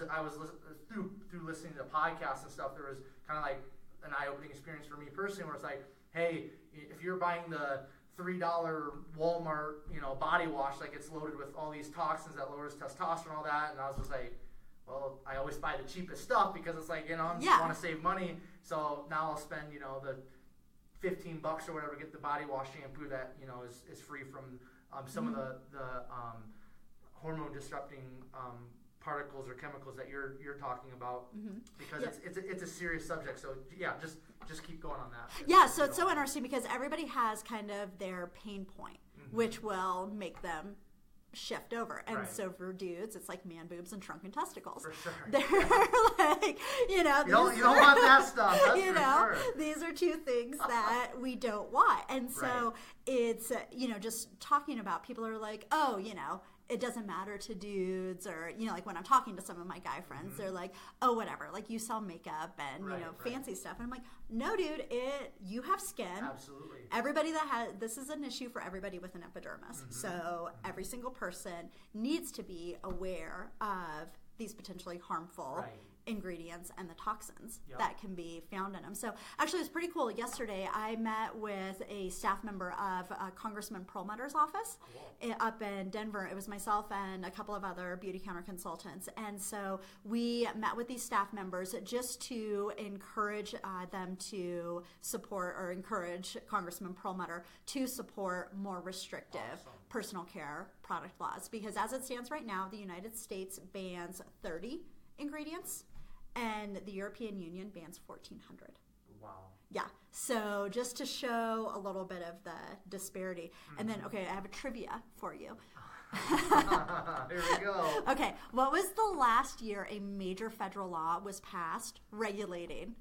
through listening to podcasts and stuff. There was kind of like an eye-opening experience for me personally, where it's like, hey, if you're buying the $3 Walmart, body wash, like it's loaded with all these toxins that lowers testosterone and all that, and I was just like, well, I always buy the cheapest stuff because it's like, I want to save money, so now I'll spend, the $15 or whatever, get the body wash shampoo that, is free from some of the hormone disrupting particles or chemicals that you're talking about, because it's a serious subject. So just keep going on that. Yeah, so it's so interesting because everybody has kind of their pain point, which will make them shift over. And so for dudes, it's like man boobs and shrunken testicles. For sure. They're like, you don't want that stuff. That's for sure. These are two things that we don't want. And so it's, just talking about, people are like, oh, it doesn't matter to dudes, or, like when I'm talking to some of my guy friends, they're like, oh, whatever, like you sell makeup and, fancy stuff. And I'm like, no, dude, you have skin. Absolutely. Everybody this is an issue for everybody with an epidermis. So every single person needs to be aware of these potentially harmful ingredients and the toxins that can be found in them. So actually, it was pretty cool. Yesterday, I met with a staff member of Congressman Perlmutter's office up in Denver. It was myself and a couple of other beauty counter consultants. And so we met with these staff members just to encourage them to support, or encourage Congressman Perlmutter to support more restrictive personal care product laws. Because as it stands right now, the United States bans 30 ingredients, and the European Union bans 1,400. Wow. Yeah. So just to show a little bit of the disparity. And then, okay, I have a trivia for you. Here we go. Okay. What was the last year a major federal law was passed regulating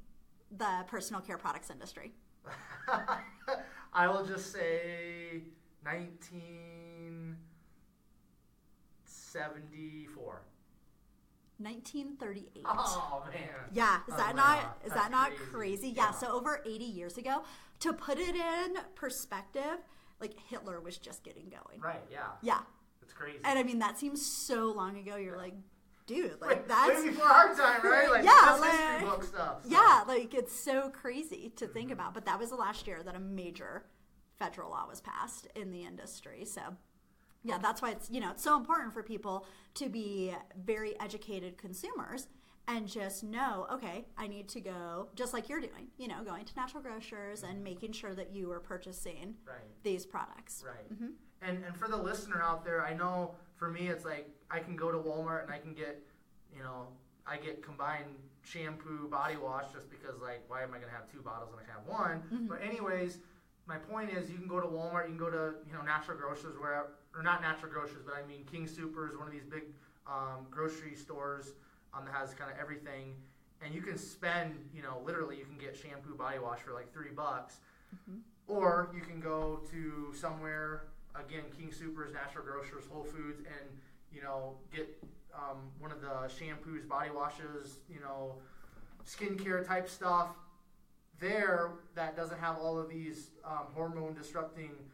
the personal care products industry? I will just say 1974. 1938. Oh man. Yeah, is that not crazy? Yeah, so over 80 years ago. To put it in perspective, like Hitler was just getting going. Right, yeah. Yeah. It's crazy. And I mean, that seems so long ago. You're like, dude, like that's way before our time, right? Like that's history book stuff. So. Yeah, like it's so crazy to think about. But that was the last year that a major federal law was passed in the industry. So yeah, that's why it's so important for people to be very educated consumers and just know, okay, I need to go, just like you're doing, going to natural grocers and making sure that you are purchasing these products. Right. And for the listener out there, I know for me it's like I can go to Walmart and I can get, I get combined shampoo, body wash, just because like why am I going to have two bottles when I can have one? But anyways, my point is you can go to Walmart, you can go to natural grocers, or not natural grocers, but I mean King Soopers, one of these big grocery stores that has kind of everything, and you can spend literally you can get shampoo, body wash for like $3, or you can go to somewhere, again, King Soopers, natural grocers, Whole Foods, and get one of the shampoos, body washes, skincare type stuff there that doesn't have all of these hormone disrupting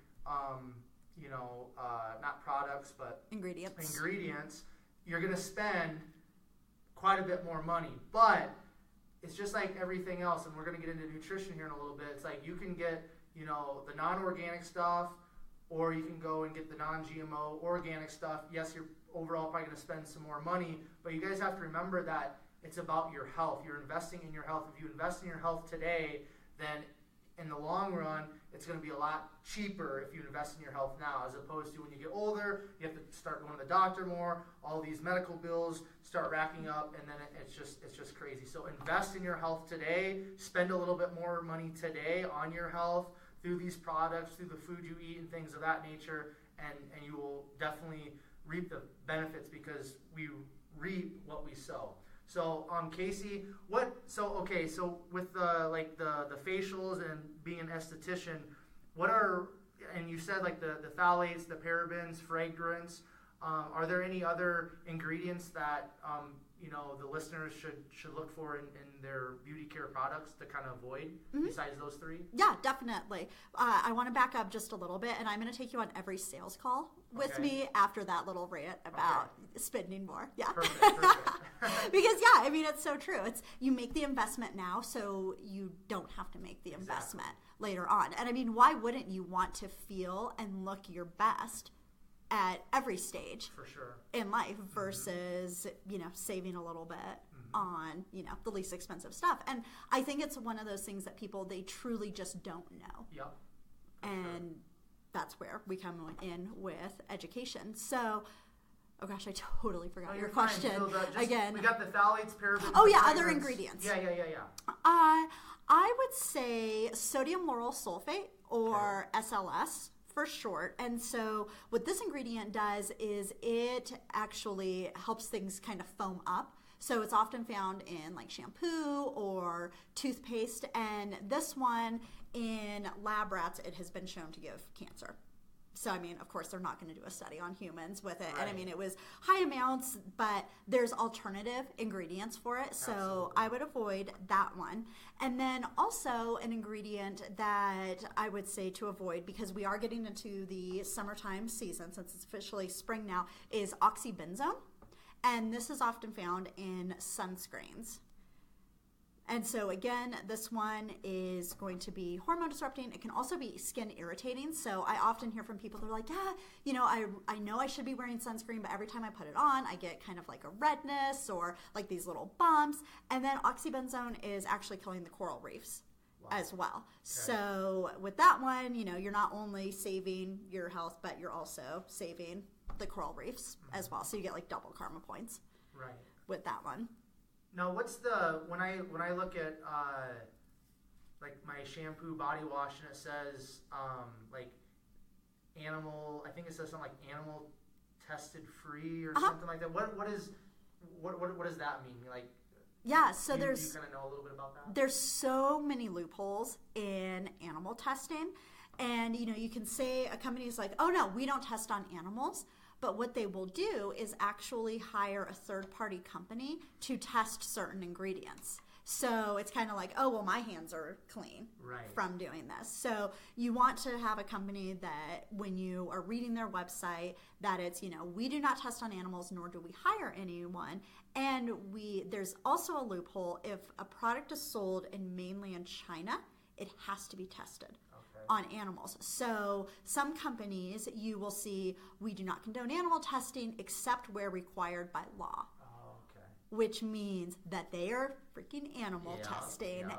not products, but ingredients, you're going to spend quite a bit more money. But it's just like everything else, and we're going to get into nutrition here in a little bit. It's like you can get, the non-organic stuff, or you can go and get the non-GMO organic stuff. Yes, you're overall probably going to spend some more money, but you guys have to remember that it's about your health. You're investing in your health. If you invest in your health today, then in the long run, it's going to be a lot cheaper if you invest in your health now, as opposed to when you get older, you have to start going to the doctor more, all these medical bills start racking up, and then it's just crazy. So invest in your health today, spend a little bit more money today on your health through these products, through the food you eat and things of that nature, and you will definitely reap the benefits, because we reap what we sow. So, Casey, so with the facials and being an esthetician, and you said like the phthalates, the parabens, fragrance. Are there any other ingredients that the listeners should look for in their beauty care products to kind of avoid besides those three? Yeah, definitely. I want to back up just a little bit, and I'm going to take you on every sales call with me after that little rant about spending more. Yeah. Perfect. Because it's so true. It's you make the investment now so you don't have to make the investment later on. And why wouldn't you want to feel and look your best at every stage for sure in life versus saving a little bit on the least expensive stuff? And I think it's one of those things that people, they truly just don't know. Yep. And that's where we come in with education. So oh gosh, I totally forgot your question. So again, we got the phthalates, parabens. Oh yeah, other ingredients. Yeah. I would say sodium lauryl sulfate, or SLS for short. And so what this ingredient does is it actually helps things kind of foam up. So it's often found in like shampoo or toothpaste. And this one in lab rats, it has been shown to give cancer. So, of course, they're not going to do a study on humans with it. Right. And it was high amounts, but there's alternative ingredients for it. So absolutely. I would avoid that one. And then also an ingredient that I would say to avoid, because we are getting into the summertime season, since it's officially spring now, is oxybenzone. And this is often found in sunscreens. And so again, this one is going to be hormone disrupting. It can also be skin irritating. So I often hear from people, they're like, I know I should be wearing sunscreen, but every time I put it on, I get kind of like a redness or like these little bumps. And then oxybenzone is actually killing the coral reefs as well. Okay. So with that one, you're not only saving your health, but you're also saving the coral reefs as well. So you get like double karma points with that one. Now, what's when I look at like my shampoo, body wash, and it says like animal, I think it says something like animal tested free or something like that. What does that mean? Like, yeah, so do you there's kind of know a little bit about that? There's so many loopholes in animal testing, and you can say a company is like, oh no, we don't test on animals. But what they will do is actually hire a third-party company to test certain ingredients. So it's kind of like, oh, well, my hands are clean from doing this. So you want to have a company that when you are reading their website, that it's, we do not test on animals, nor do we hire anyone. And there's also a loophole. If a product is sold in mainland China, it has to be tested on animals. So some companies you will see, we do not condone animal testing except where required by law. Which means that they are freaking animal testing,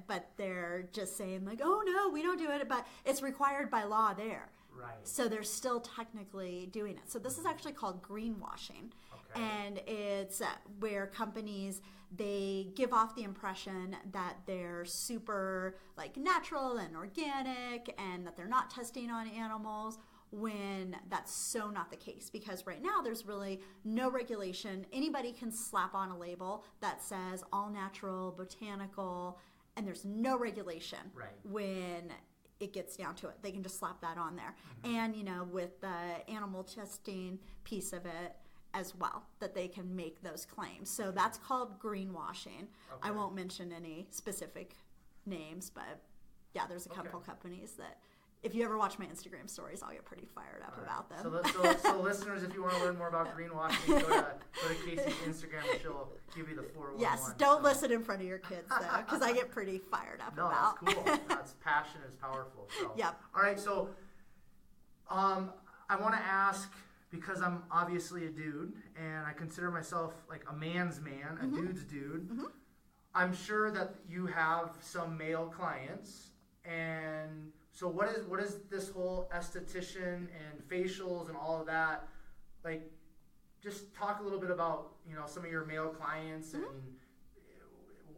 but they're just saying like, oh no, we don't do it, but it's required by law there. Right. So they're still technically doing it. So this is actually called greenwashing. And it's where companies, they give off the impression that they're super like natural and organic and that they're not testing on animals, when that's so not the case. Because right now there's really no regulation. Anybody can slap on a label that says all natural, botanical, and there's no regulation when it gets down to it. They can just slap that on there. And with the animal testing piece of it as well, that they can make those claims. So that's called greenwashing. I won't mention any specific names, but yeah, there's a couple companies that if you ever watch my Instagram stories, I'll get pretty fired up about them. So listeners, if you want to learn more about greenwashing, go to Casey's Instagram and she'll give you the 411. Yes, don't listen in front of your kids though, because I get pretty fired up about. No, that's cool. That's passion is powerful. So. Yep. All right, so I want to ask, because I'm obviously a dude and I consider myself like a man's man, a dude's dude. I'm sure that you have some male clients, and so what is this whole esthetician and facials and all of that? Like, just talk a little bit about some of your male clients and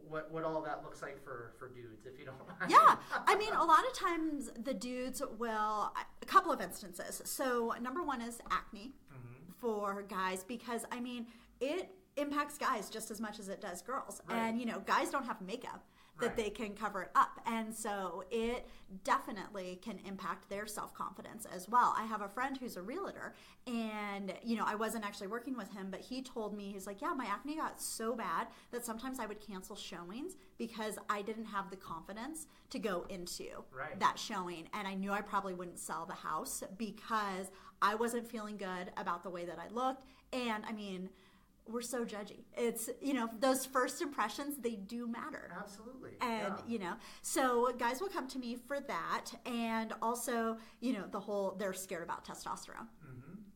what all that looks like for dudes, if you don't mind. Yeah, a lot of times the dudes will, a couple of instances. So number one is acne for guys, because it impacts guys just as much as it does girls. And guys don't have makeup. that they can cover it up. And so it definitely can impact their self-confidence as well. I have a friend who's a realtor, and, you know, I wasn't actually working with him, but he told me, he's like, yeah, my acne got so bad that sometimes I would cancel showings because I didn't have the confidence to go into that showing. And I knew I probably wouldn't sell the house because I wasn't feeling good about the way that I looked. And I mean, we're so judgy. It's, you know, those first impressions, they do matter. Absolutely. And, you know, so guys will come to me for that. And also, you know, they're scared about testosterone.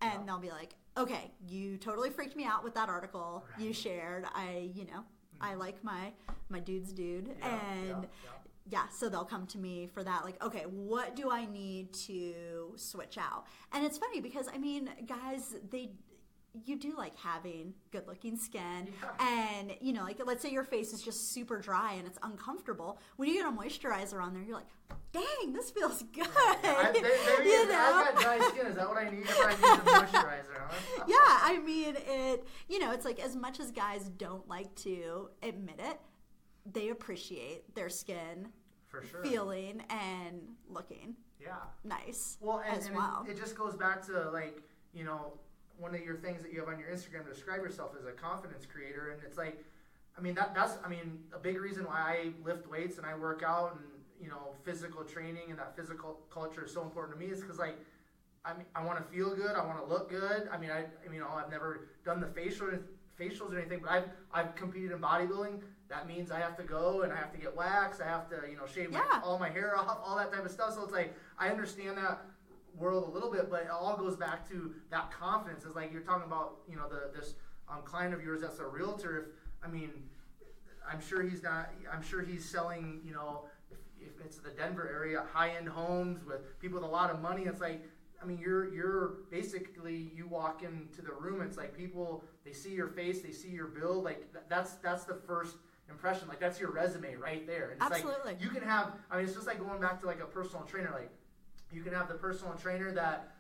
And they'll be like, okay, you totally freaked me out with that article you shared. I like my dude's dude. So they'll come to me for that. Like, okay, what do I need to switch out? And it's funny because, I mean, guys, you do like having good looking skin, and, you know, like, let's say your face is just super dry and it's uncomfortable. When you get a moisturizer on there, you're like, dang, this feels good. I've got dry skin. Is that what I need if I need a moisturizer? Yeah, I mean, it's like, as much as guys don't like to admit it, they appreciate their skin for sure, feeling and looking nice. Well, and it just goes back to, like, you know, one of your things that you have on your Instagram to describe yourself as a confidence creator. And it's like, I mean, that's a big reason why I lift weights and I work out, and, you know, physical training and that physical culture is so important to me, is because, like, I want to feel good. I want to look good. I mean, you know, I've never done the facials or anything, but I've competed in bodybuilding. That means I have to go and I have to get waxed. I have to, you know, shave all my hair off, all that type of stuff. So it's like, I understand that world a little bit, but it all goes back to that confidence. It's like you're talking about, you know, this client of yours that's a realtor. I'm sure he's selling, you know, if it's the Denver area, high-end homes with people with a lot of money. It's like, I mean, you're basically, you walk into the room, it's like people, they see your face, they see your build, like that's the first impression. Like, that's your resume right there. And it's absolutely. Like, you can have, I mean, it's just like going back to like a personal trainer. Like, you can have the personal trainer that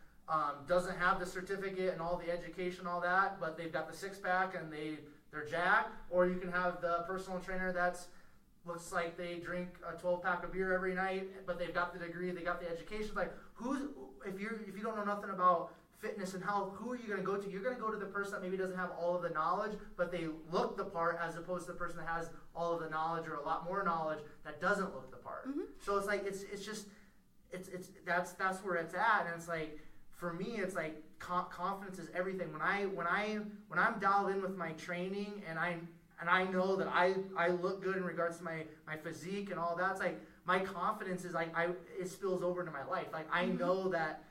doesn't have the certificate and all the education, all that, but they've got the six-pack and they're jacked. Or you can have the personal trainer that's looks like they drink a 12-pack of beer every night, but they've got the degree, they got the education. Like, if you don't know nothing about fitness and health, who are you going to go to? You're going to go to the person that maybe doesn't have all of the knowledge, but they look the part, as opposed to the person that has all of the knowledge or a lot more knowledge that doesn't look the part. So it's like, that's where it's at. And it's like, for me, it's like confidence is everything. When I'm dialed in with my training, and I know that I look good in regards to my physique and all that, it's like, my confidence is like, it spills over into my life. Like, I know that,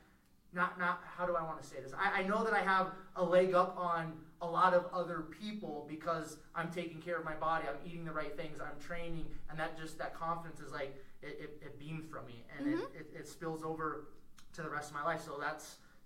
not how do I want to say this? I know that I have a leg up on a lot of other people because I'm taking care of my body, I'm eating the right things, I'm training, and that confidence is like, it beams from me, and it spills over to the rest of my life. So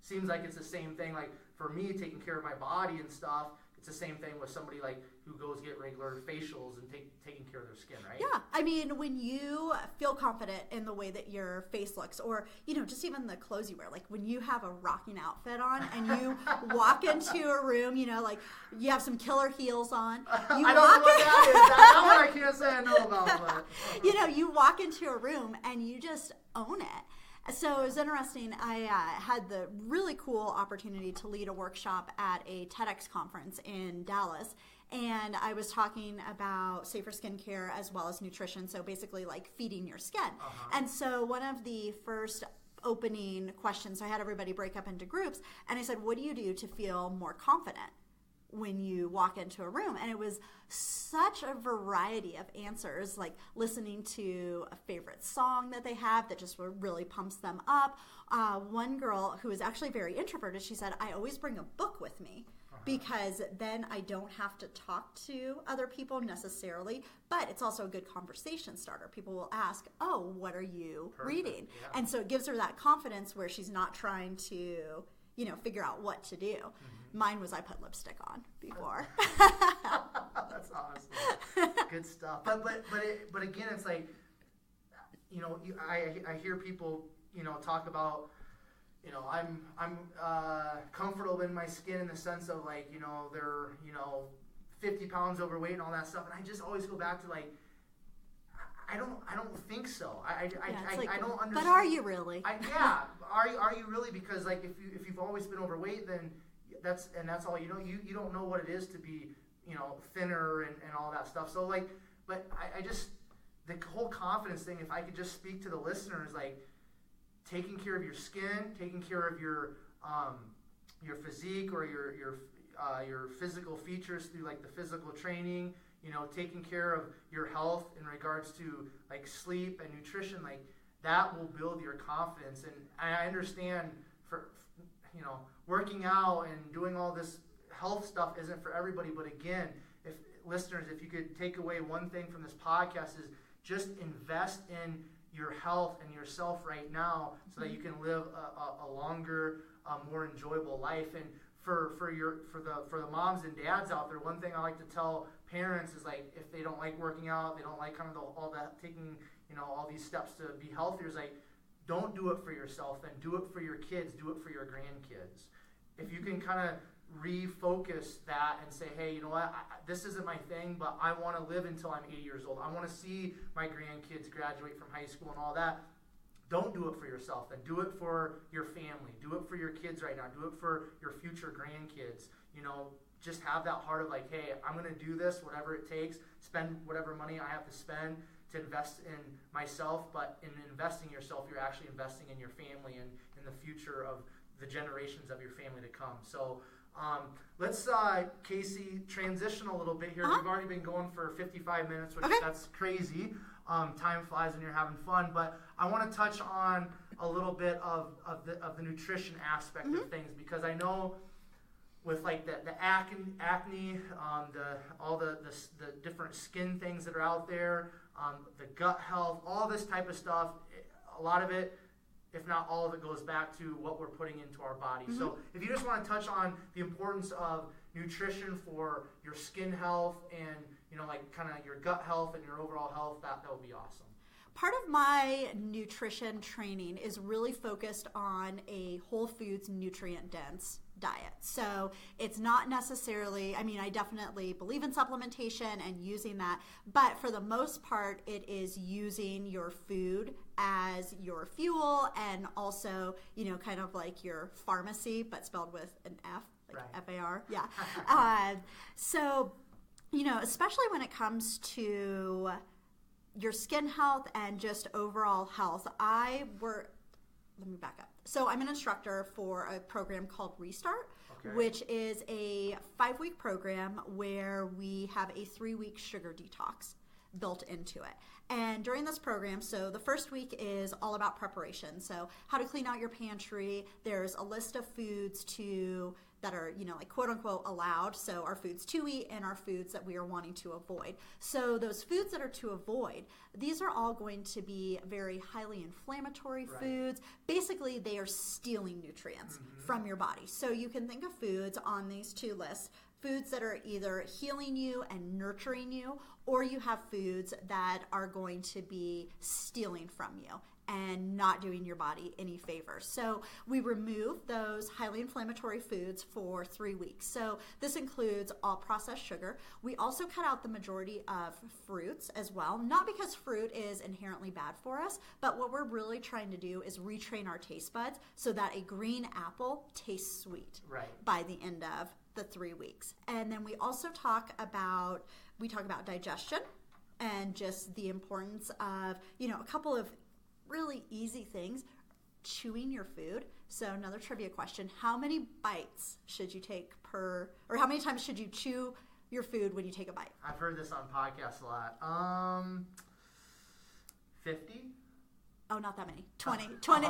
seems like it's the same thing. Like, for me, taking care of my body and stuff, it's the same thing with somebody like who goes get regular facials and taking care of their skin, right? Yeah, I mean, when you feel confident in the way that your face looks, or, you know, just even the clothes you wear, like when you have a rocking outfit on and you walk into a room, you know, like you have some killer heels on. I don't know what that is. That one I can't say I know about. But, you know, you walk into a room and you just own it. So it was interesting. I had the really cool opportunity to lead a workshop at a TEDx conference in Dallas. And I was talking about safer skincare as well as nutrition. So basically like feeding your skin. And so one of the first opening questions, I had everybody break up into groups. And I said, what do you do to feel more confident when you walk into a room? And it was such a variety of answers, like listening to a favorite song that they have that just really pumps them up. One girl who is actually very introverted, she said, I always bring a book with me because then I don't have to talk to other people necessarily, but it's also a good conversation starter. People will ask, oh, what are you reading? Yeah. And so it gives her that confidence where she's not trying to, you know, figure out what to do. Mine was I put lipstick on before. That's awesome. Good stuff. But again, it's like, you know, I hear people, you know, talk about, you know, I'm comfortable in my skin in the sense of like, you know, they're, you know, 50 pounds overweight and all that stuff. And I just always go back to like, I don't think so. I don't understand. But are you really? Are you really? Because like if you've always been overweight, then that's all you know. You don't know what it is to be, you know, thinner and all that stuff. So like, but I just, the whole confidence thing, if I could just speak to the listeners, like taking care of your skin, taking care of your physique or your physical features through like the physical training, you know, taking care of your health in regards to like sleep and nutrition, like that will build your confidence. And I understand for, you know, working out and doing all this health stuff isn't for everybody. But again, if listeners, if you could take away one thing from this podcast, is just invest in your health and yourself right now so that you can live a longer, more enjoyable life. And for the moms and dads out there, one thing I like to tell parents is like, if they don't like working out, they don't like kind of all that taking, you know, all these steps to be healthier, is like, don't do it for yourself, then do it for your kids, do it for your grandkids. If you can kind of refocus that and say, hey, you know what, this isn't my thing, but I want to live until I'm 80 years old. I want to see my grandkids graduate from high school and all that. Don't do it for yourself, then do it for your family. Do it for your kids right now. Do it for your future grandkids. You know, just have that heart of like, hey, I'm going to do this, whatever it takes, spend whatever money I have to spend to invest in myself. But in investing yourself, you're actually investing in your family and in the future of the generations of your family to come. So let's, Casey, transition a little bit here. We've already been going for 55 minutes, which that's crazy. Time flies when you're having fun. But I want to touch on a little bit of the nutrition aspect of things, because I know with like the acne, all the different skin things that are out there, the gut health, all this type of stuff, a lot of it, if not all of it, goes back to what we're putting into our body. So if you just want to touch on the importance of nutrition for your skin health and, you know, like kind of your gut health and your overall health, that would be awesome. Part of my nutrition training is really focused on a whole foods, nutrient-dense diet. So it's not necessarily, I mean, I definitely believe in supplementation and using that, but for the most part, it is using your food as your fuel and also, you know, kind of like your pharmacy, but spelled with an F, like F-A-R. Yeah. So, you know, especially when it comes to your skin health and just overall health, let me back up. So I'm an instructor for a program called Restart, which is a 5-week program where we have a 3-week sugar detox built into it. And during this program, so the first week is all about preparation. So how to clean out your pantry. There's a list of foods that are, you know, like quote unquote allowed. So our foods to eat and our foods that we are wanting to avoid. So those foods that are to avoid, these are all going to be very highly inflammatory foods. Basically, they are stealing nutrients from your body. So you can think of foods on these 2 lists. Foods that are either healing you and nurturing you, or you have foods that are going to be stealing from you and not doing your body any favors. So we remove those highly inflammatory foods for 3 weeks. So this includes all processed sugar. We also cut out the majority of fruits as well, not because fruit is inherently bad for us, but what we're really trying to do is retrain our taste buds so that a green apple tastes sweet by the end of the 3 weeks. And then we also talk about digestion and just the importance of, you know, a couple of really easy things, chewing your food. So another trivia question, how many bites should you take or how many times should you chew your food when you take a bite? I've heard this on podcasts a lot. 50? Oh, not that many. 20. 20.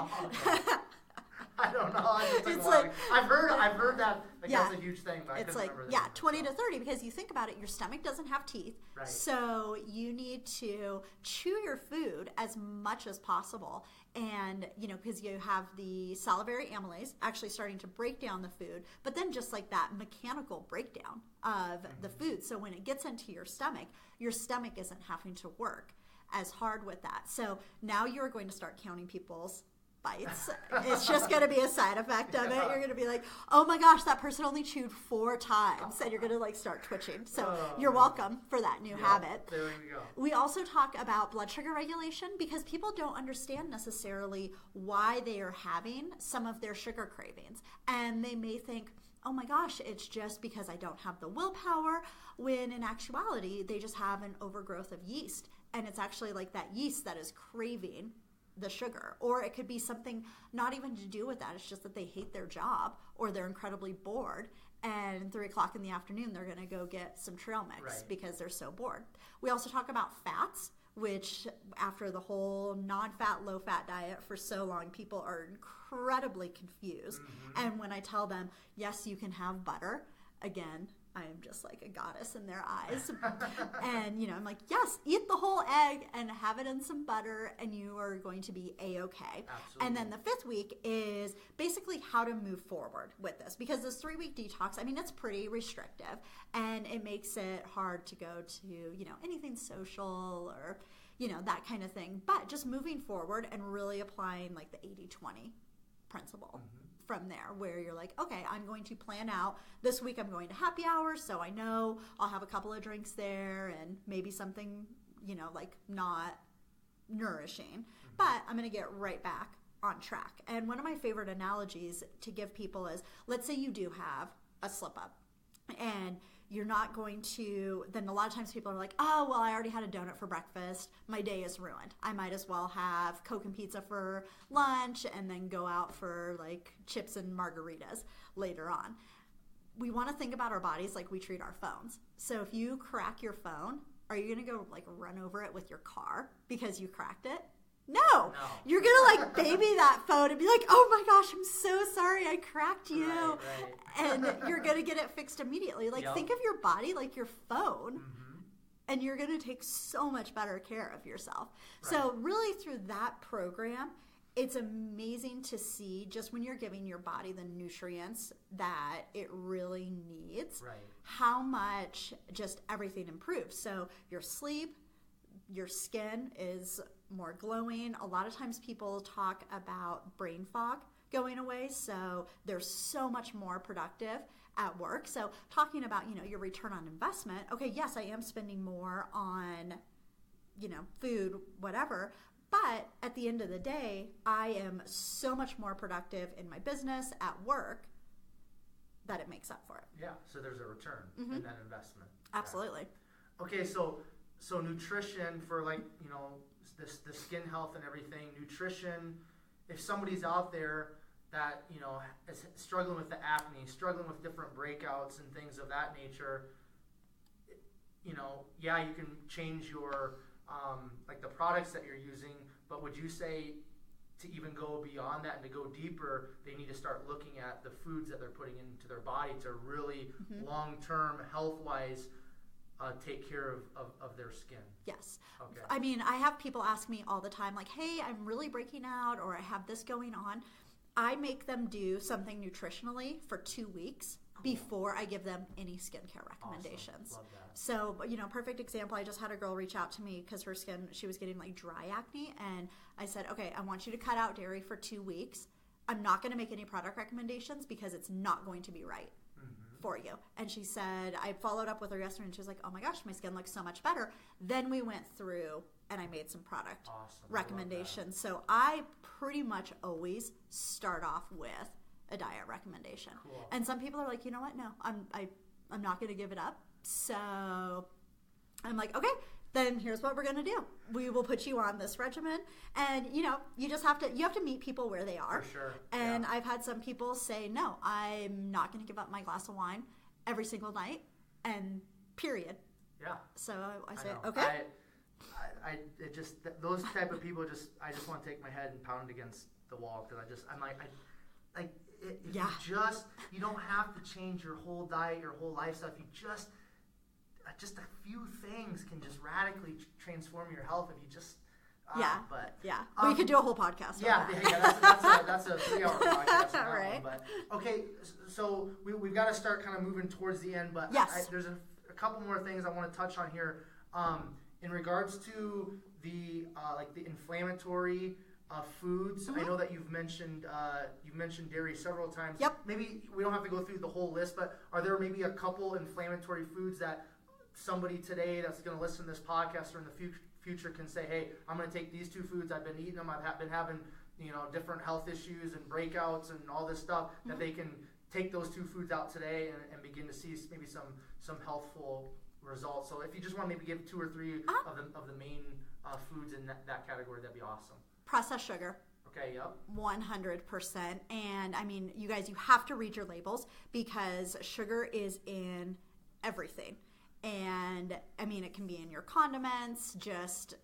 I don't know. It's like, I've heard that. Like, that's a huge thing. But it's like 20 to 30, because you think about it, your stomach doesn't have teeth, so you need to chew your food as much as possible, and you know, because you have the salivary amylase actually starting to break down the food, but then just like that mechanical breakdown of the food. So when it gets into your stomach isn't having to work as hard with that. So now you're going to start counting people's bites. It's just going to be a side effect of it. You're going to be like, oh my gosh, that person only chewed 4 times. And you're going to like start twitching. So you're welcome for that new habit. There we go. We also talk about blood sugar regulation because people don't understand necessarily why they are having some of their sugar cravings. And they may think, oh my gosh, it's just because I don't have the willpower, when in actuality, they just have an overgrowth of yeast. And it's actually like that yeast that is craving the sugar. Or it could be something not even to do with that. It's just that they hate their job or they're incredibly bored. And 3 o'clock in the afternoon, they're going to go get some trail mix because they're so bored. We also talk about fats, which after the whole non-fat, low-fat diet for so long, people are incredibly confused. And when I tell them, yes, you can have butter, again, I am just like a goddess in their eyes. And, you know, I'm like, yes, eat the whole egg and have it in some butter and you are going to be A-okay. Absolutely. And then the 5th week is basically how to move forward with this. Because this 3-week detox, I mean, it's pretty restrictive and it makes it hard to go to, you know, anything social or, you know, that kind of thing. But just moving forward and really applying like the 80-20 principle. From there, where you're like, okay, I'm going to plan out this week. I'm going to happy hour, so I know I'll have a couple of drinks there and maybe something, you know, like not nourishing, but I'm going to get right back on track. And one of my favorite analogies to give people is, let's say you do have a slip up and you're not going to, then a lot of times people are like, oh, well, I already had a donut for breakfast. My day is ruined. I might as well have Coke and pizza for lunch and then go out for like chips and margaritas later on. We want to think about our bodies like we treat our phones. So if you crack your phone, are you going to go like run over it with your car because you cracked it? No. You're going to like baby that phone and be like, oh my gosh, I'm so sorry I cracked you. Right. And you're going to get it fixed immediately. Like think of your body like your phone and you're going to take so much better care of yourself. So really through that program, it's amazing to see just when you're giving your body the nutrients that it really needs, how much just everything improves. So your sleep, your skin is more glowing. A lot of times people talk about brain fog going away, so they're so much more productive at work. So talking about, you know, your return on investment, okay, yes, I am spending more on, you know, food, whatever, but at the end of the day, I am so much more productive in my business, at work, that it makes up for it. Yeah, so there's a return in that investment. Absolutely. Okay, so nutrition for like, you know, the skin health and everything, nutrition, if somebody's out there that, you know, is struggling with the acne, struggling with different breakouts and things of that nature, you know, yeah, you can change your, like the products that you're using, but would you say to even go beyond that and to go deeper, they need to start looking at the foods that they're putting into their body to really long-term, health-wise, take care of their skin? Yes. Okay. I mean, I have people ask me all the time, like, hey, I'm really breaking out or I have this going on. I make them do something nutritionally for 2 weeks before I give them any skincare recommendations. Awesome. Love that. So, you know, perfect example, I just had a girl reach out to me because her skin, she was getting like dry acne. And I said, okay, I want you to cut out dairy for 2 weeks. I'm not going to make any product recommendations because it's not going to be right for you. And she said, I followed up with her yesterday and she was like, oh my gosh, my skin looks so much better. Then we went through and I made some product recommendations. So I pretty much always start off with a diet recommendation. Cool. And some people are like, you know what? No, I'm not going to give it up. So I'm like, okay, then here's what we're going to do. We will put you on this regimen. And, you know, you have to meet people where they are. For sure. And I've had some people say, no, I'm not going to give up my glass of wine every single night, and period. Yeah. So I say, okay. It just, those type of people, I just want to take my head and pound it against the wall because you don't have to change your whole diet, your whole lifestyle. If you just a few things can just radically transform your health if you just we could do a whole podcast on that. That's a 3-hour podcast on right. But okay, so we've got to start kind of moving towards the end, but yes. There's a couple more things I want to touch on here in regards to the like the inflammatory foods. I know that you've mentioned dairy several times. Yep. Maybe we don't have to go through the whole list, but are there maybe a couple inflammatory foods that somebody today that's going to listen to this podcast or in the future can say, hey, I'm going to take these 2 foods. I've been eating them. I've been having different health issues and breakouts and all this stuff that they can take those 2 foods out today and begin to see maybe some healthful results. So if you just want to maybe give 2 or 3 of the main foods in that category, that'd be awesome. Processed sugar. Okay, yep. 100%. And I mean, you guys, you have to read your labels because sugar is in everything. And I mean, it can be in your condiments, just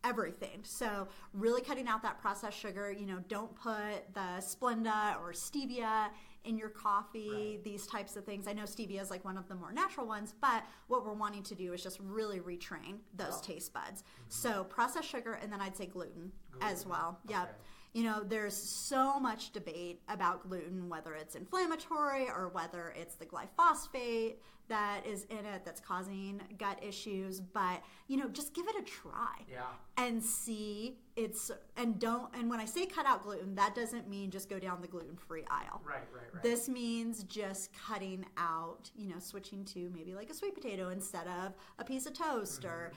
everything. So really cutting out that processed sugar. Don't put the Splenda or stevia in your coffee, right. These types of things. I know stevia is like one of the more natural ones, but what we're wanting to do is just really retrain those taste buds. So processed sugar, and then I'd say gluten as well. Okay. Yep. There's so much debate about gluten, whether it's inflammatory or whether it's the glyphosate that is in it that's causing gut issues. But, just give it a try. Yeah. And see and when I say cut out gluten, that doesn't mean just go down the gluten-free aisle. Right. This means just cutting out, switching to maybe like a sweet potato instead of a piece of toast or,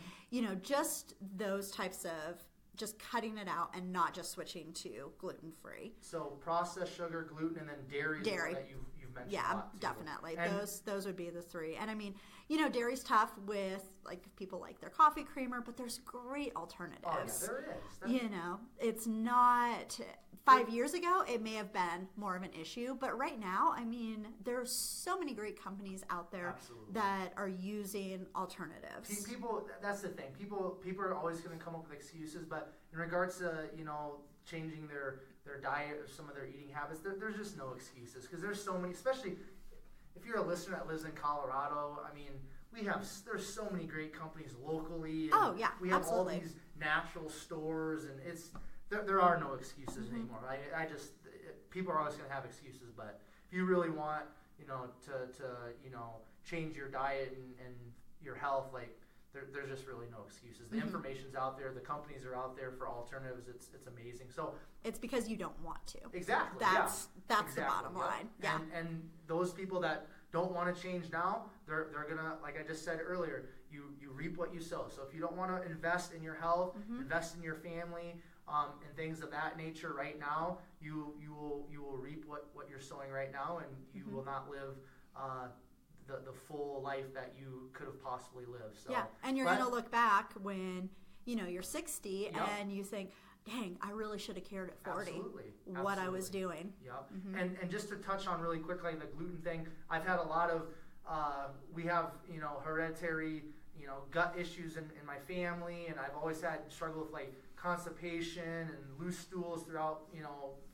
just those types of, just cutting it out and not just switching to gluten-free. So processed sugar, gluten, and then dairy. That you've mentioned. Yeah, a lot too. definitely. And those would be the 3. And I mean, dairy's tough with like people like their coffee creamer, but there's great alternatives. Oh yeah, there is. It's not 5 years ago, it may have been more of an issue, but right now, I mean, there's so many great companies out there that are using alternatives. People, that's the thing. People are always going to come up with excuses, but in regards to, changing their diet or some of their eating habits, there's just no excuses because there's so many, especially if you're a listener that lives in Colorado. I mean, there's so many great companies locally. And we have all these natural stores, and there are no excuses anymore. People are always going to have excuses, but if you really want, to change your diet and your health, there's just really no excuses. The information's out there. The companies are out there for alternatives. It's amazing. So it's because you don't want to. Exactly. That's the bottom line. Yeah. And those people that don't want to change now, they're gonna, like I just said earlier, you reap what you sow. So if you don't want to invest in your health, invest in your family, and things of that nature right now, you will reap what you're sowing right now, and you will not live the full life that you could have possibly lived. So, yeah, and you're going to look back when you're 60 and you think, dang, I really should have cared at 40 what I was doing. Yep. And just to touch on really quickly the gluten thing, I've had a lot of we have hereditary gut issues in my family, and I've always had struggle with constipation and loose stools throughout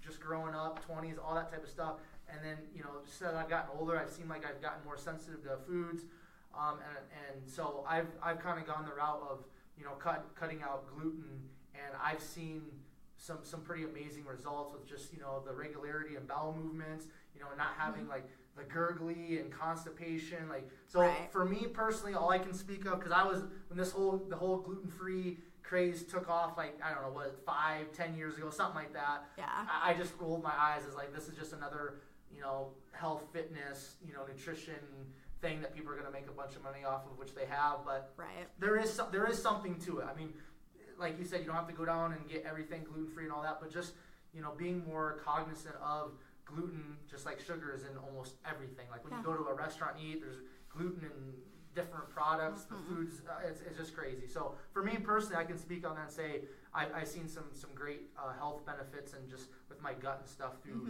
just growing up, 20s, all that type of stuff. And then, just as I've gotten older, I've seemed like I've gotten more sensitive to foods. And so I've kind of gone the route of, cutting out gluten. And I've seen some pretty amazing results with just, the regularity and bowel movements, not having the gurgly and constipation. For me personally, all I can speak of, because when the whole gluten-free craze took off, 5-10 years ago, something like that. Yeah. I just rolled my eyes as this is just another, health, fitness, nutrition thing that people are going to make a bunch of money off of, which they have. But there is something to it. I mean, like you said, you don't have to go down and get everything gluten-free and all that, but just, being more cognizant of gluten, just like sugar is in almost everything. When you go to a restaurant and eat, there's gluten in different products, the foods, it's just crazy. So for me personally, I can speak on that and say I've seen some great health benefits, and just with my gut and stuff through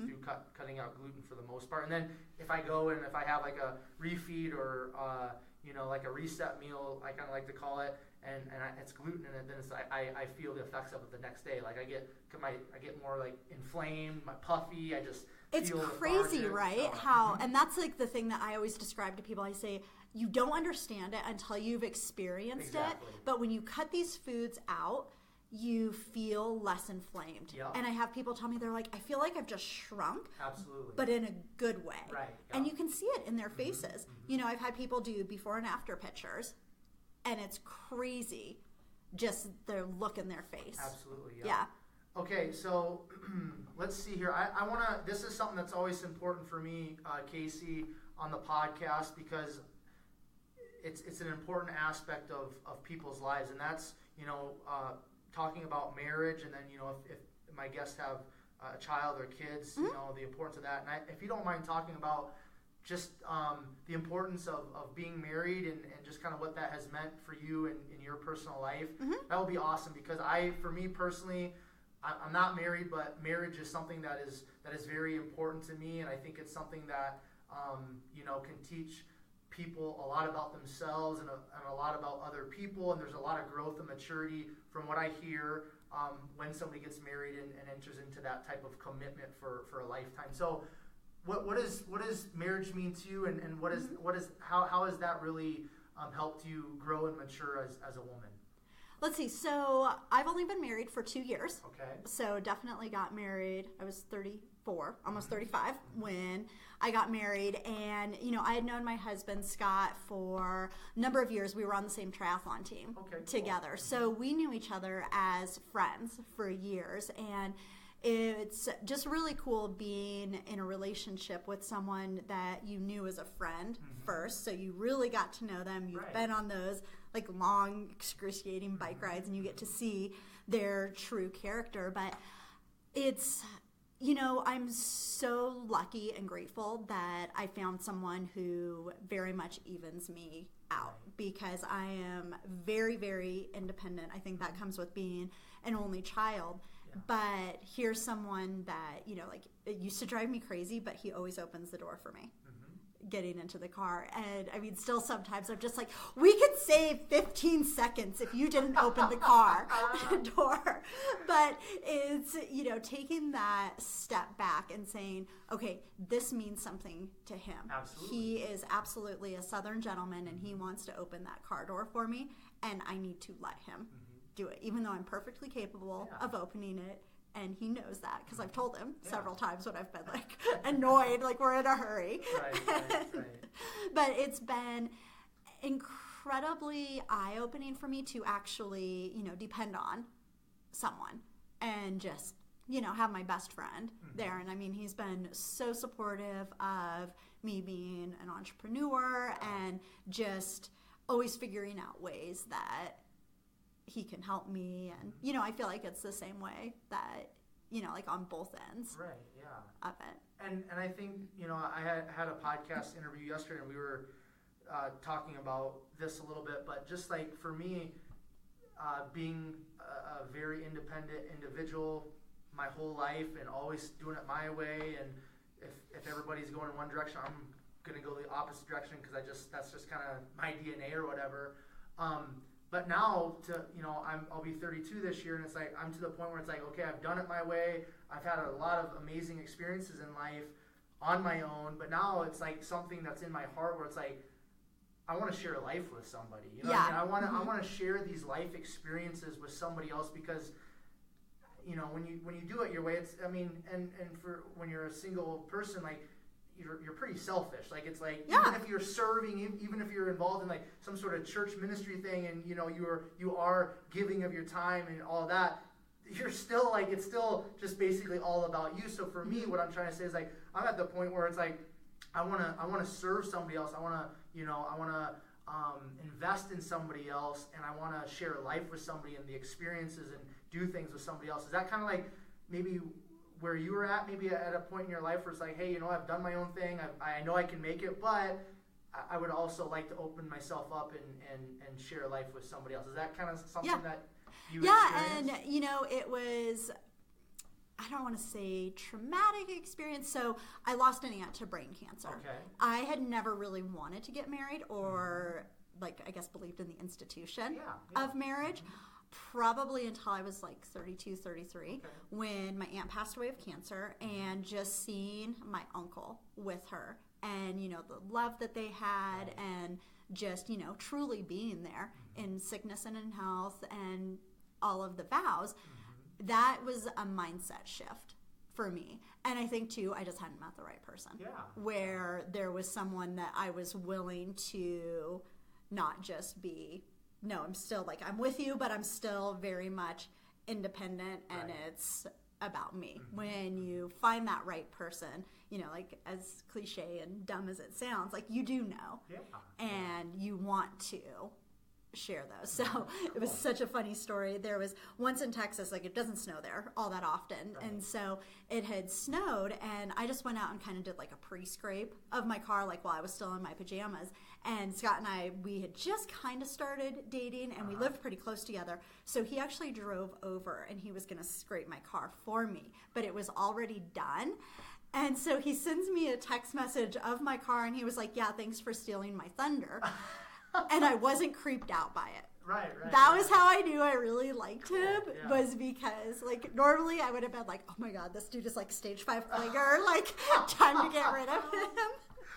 cutting out gluten for the most part. And then if I go and if I have a refeed or a reset meal, I kind of like to call it, and it's gluten in it, then I feel the effects of it the next day. I get more inflamed, my puffy. It's crazy, right? How and that's the thing that I always describe to people. I say, you don't understand it until you've experienced it. But when you cut these foods out, you feel less inflamed. Yep. And I have people tell me, they're like, I feel like I've just shrunk. Absolutely. But in a good way. Right. Yep. And you can see it in their faces. I've had people do before and after pictures, and it's crazy, just the look in their face. Absolutely. Yep. Yeah. Okay, so let's see here. I want to, this is something that's always important for me, Casey, on the podcast, because it's an important aspect of people's lives, and that's, talking about marriage, and then, if my guests have a child or kids, the importance of that. And if you don't mind talking about just the importance of being married and just kind of what that has meant for you in your personal life, that would be awesome, because for me personally, I'm not married, but marriage is something that is very important to me, and I think it's something that can teach people a lot about themselves and a lot about other people, and there's a lot of growth and maturity from what I hear when somebody gets married and enters into that type of commitment for a lifetime. So what does marriage mean to you, and how has that really helped you grow and mature as a woman? Let's see. So I've only been married for 2 years. Okay. So definitely got married. I was 34, almost 35 when I got married. And, I had known my husband, Scott, for a number of years. We were on the same triathlon team together. Cool. So we knew each other as friends for years. And it's just really cool being in a relationship with someone that you knew as a friend first. So you really got to know them. You've been on those long, excruciating bike rides, and you get to see their true character. But it's, I'm so lucky and grateful that I found someone who very much evens me out, because I am very, very independent. I think that comes with being an only child. Yeah. But here's someone that, it used to drive me crazy, but he always opens the door for me. Getting into the car. And still sometimes I'm just like, we could save 15 seconds if you didn't open the car door. But it's, taking that step back and saying, okay, this means something to him. Absolutely. He is absolutely a Southern gentleman, and he wants to open that car door for me, and I need to let him do it, even though I'm perfectly capable of opening it. And he knows that, because I've told him several times when I've been annoyed, we're in a hurry. Right. But it's been incredibly eye-opening for me to actually, depend on someone and just, have my best friend there. And he's been so supportive of me being an entrepreneur and just always figuring out ways that he can help me, and I feel like it's the same way that on both ends of it. And I think I had a podcast interview yesterday, and we were talking about this a little bit, but just for me, being a very independent individual my whole life and always doing it my way, and if everybody's going in one direction, I'm gonna go the opposite direction, because that's just kind of my DNA or whatever. But now, I'll be 32 this year, and it's I'm to the point where it's okay, I've done it my way. I've had a lot of amazing experiences in life on my own, but now it's something that's in my heart where it's I want to share life with somebody. I want to share these life experiences with somebody else, because when you do it your way, it's and for when you're a single person, you're pretty selfish. Even if you're serving, even if you're involved in some sort of church ministry thing, and you are giving of your time and all that, you're still it's still just basically all about you. So for me, what I'm trying to say is I'm at the point where it's I want to serve somebody else. I want to invest in somebody else, and I want to share life with somebody and the experiences and do things with somebody else. Is that kind of maybe where you were at, maybe at a point in your life where it's hey, I've done my own thing, I know I can make it, but I would also like to open myself up and share life with somebody else? Is that kind of something that you experienced? And it was, I don't want to say traumatic experience. So I lost an aunt to brain cancer. Okay. I had never really wanted to get married, or I guess believed in the institution of marriage. Probably until I was 32, 33, when my aunt passed away of cancer, and just seeing my uncle with her, and the love that they had, and just truly being there in sickness and in health, and all of the vows, that was a mindset shift for me. And I think too, I just hadn't met the right person, where there was someone that I was willing to not just be, no, I'm still I'm with you, but I'm still very much independent and Right. it's about me. When you find that right person, like as cliche and dumb as it sounds, like you do know, and you want to share those. So it was such a funny story. There was once in Texas, like it doesn't snow there all that often. And so it had snowed and I just went out and kind of did like a pre-scrape of my car, like while I was still in my pajamas. And Scott and I, we had just kind of started dating and we lived pretty close together. So he actually drove over and he was going to scrape my car for me, but it was already done. And so he sends me a text message of my car and he was like, yeah, thanks for stealing my thunder. And I wasn't creeped out by it. Right. That was how I knew I really liked him, was because, like, normally I would have been like, oh my God, this dude is like stage 5 clinger, like, time to get rid of him.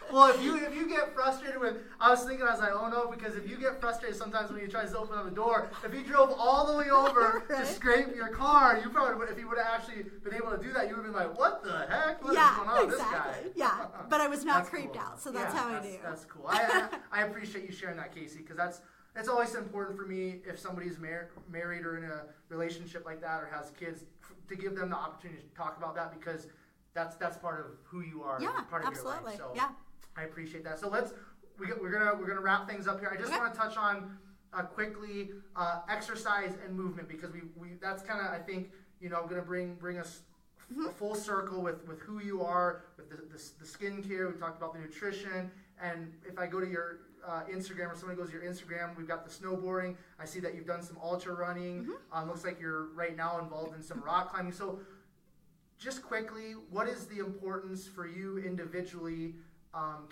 Well, if you get frustrated with, I was like, oh no, because if you get frustrated sometimes when you try to open up the door, if he drove all the way over to scrape your car, you probably would, if he would have actually been able to do that, you would have been like, what the heck? What is going on with this guy? Yeah, but I was not That's creeped cool. out, so that's how I knew. That's cool. I appreciate you sharing that, Casey, because it's always important for me if somebody's married or in a relationship like that or has kids to give them the opportunity to talk about that, because that's part of who you are. Yeah, part of absolutely. Your life. So yeah. I appreciate that. So we're gonna wrap things up here. I just want to touch on quickly exercise and movement, because we that's kind of, I think, gonna bring us a full circle with who you are, with the skincare. We talked about the nutrition, and if I go to your Instagram, or somebody goes to your Instagram, we've got the snowboarding. I see that you've done some ultra running. Looks like you're right now involved in some rock climbing. So just quickly, what is the importance for you individually,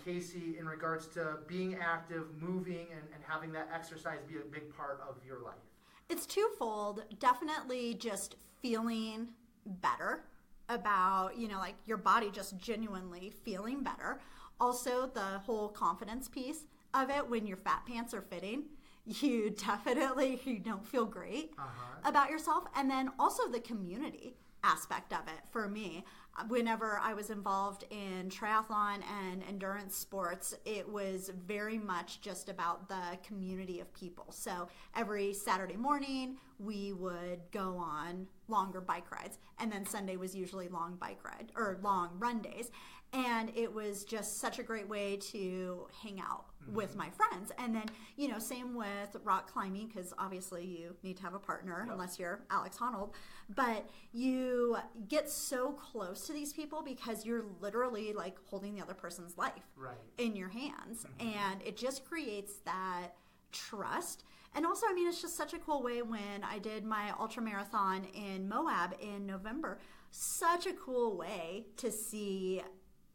Casey, in regards to being active, moving, and having that exercise be a big part of your life? It's twofold. Definitely just feeling better about, like your body just genuinely feeling better. Also, the whole confidence piece of it, when your fat pants are fitting, you don't feel great about yourself. And then also the community aspect of it for me. Whenever I was involved in triathlon and endurance sports, it was very much just about the community of people. So every Saturday morning, we would go on longer bike rides. And then Sunday was usually long run days. And it was just such a great way to hang out with my friends. And then, same with rock climbing, because obviously you need to have a partner unless you're Alex Honnold. But you get so close to these people because you're literally like holding the other person's life in your hands. And it just creates that trust. And also, it's just such a cool way. When I did my ultra marathon in Moab in November, such a cool way to see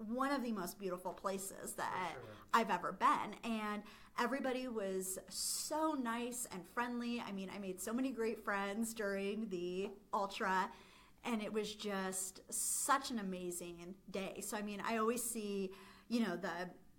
one of the most beautiful places that I've ever been. And everybody was so nice and friendly. I made so many great friends during the ultra, and it was just such an amazing day. So, I always see,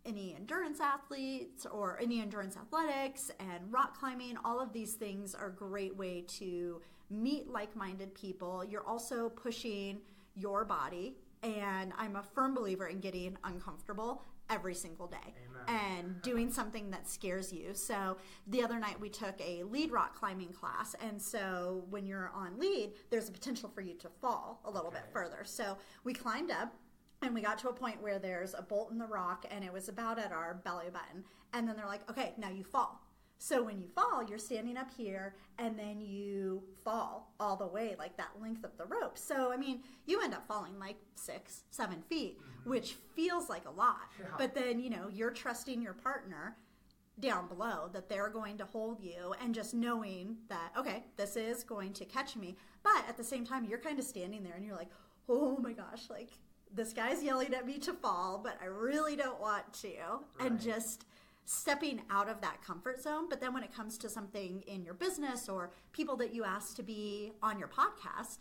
any endurance athletes or any endurance athletics and rock climbing, all of these things are a great way to meet like-minded people. You're also pushing your body. And I'm a firm believer in getting uncomfortable every single day. And doing something that scares you. So the other night we took a lead rock climbing class. And so when you're on lead, there's a potential for you to fall a little bit further. So we climbed up and we got to a point where there's a bolt in the rock and it was about at our belly button. And then they're like, okay, now you fall. So when you fall, you're standing up here and then you fall all the way, like that length of the rope. So, you end up falling like 6-7 feet, which feels like a lot. But then, you're trusting your partner down below that they're going to hold you, and just knowing that, okay, this is going to catch me. But at the same time, you're kind of standing there and you're like, oh my gosh, like this guy's yelling at me to fall, but I really don't want to. And just stepping out of that comfort zone. But then when it comes to something in your business or people that you ask to be on your podcast,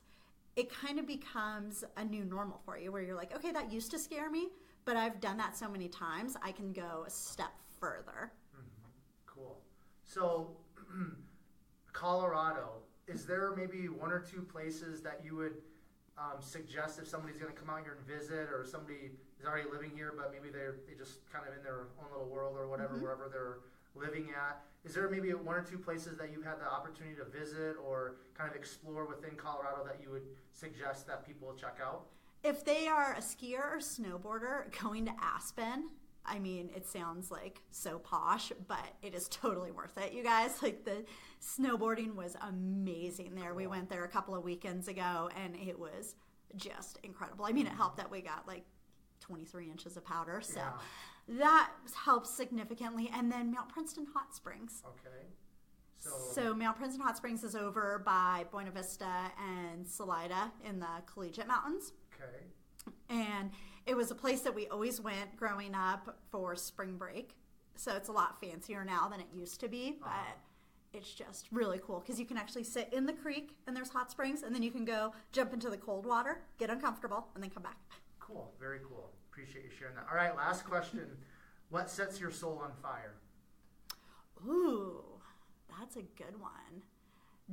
it kind of becomes a new normal for you, where you're like, okay, that used to scare me, but I've done that so many times, I can go a step further. Cool. So Colorado, is there maybe one or two places that you would suggest if somebody's going to come out here and visit, or somebody is already living here, but maybe they just kind of in their own little world or whatever, wherever they're living at. Is there maybe one or two places that you've had the opportunity to visit or kind of explore within Colorado that you would suggest that people check out? If they are a skier or snowboarder, going to Aspen, I mean, it sounds like so posh, but it is totally worth it, you guys. Like, the snowboarding was amazing there. Cool. We went there a couple of weekends ago, and it was just incredible. I mean, it helped that we got like 23 inches of powder, so that helps significantly. And then Mount Princeton Hot Springs. Okay. So Mount Princeton Hot Springs is over by Buena Vista and Salida in the Collegiate Mountains. Okay. And it was a place that we always went growing up for spring break. So it's a lot fancier now than it used to be, but it's just really cool because you can actually sit in the creek and there's hot springs, and then you can go jump into the cold water, get uncomfortable, and then come back. Cool. Very cool. Appreciate you sharing that. All right, last question. What sets your soul on fire? Ooh, that's a good one.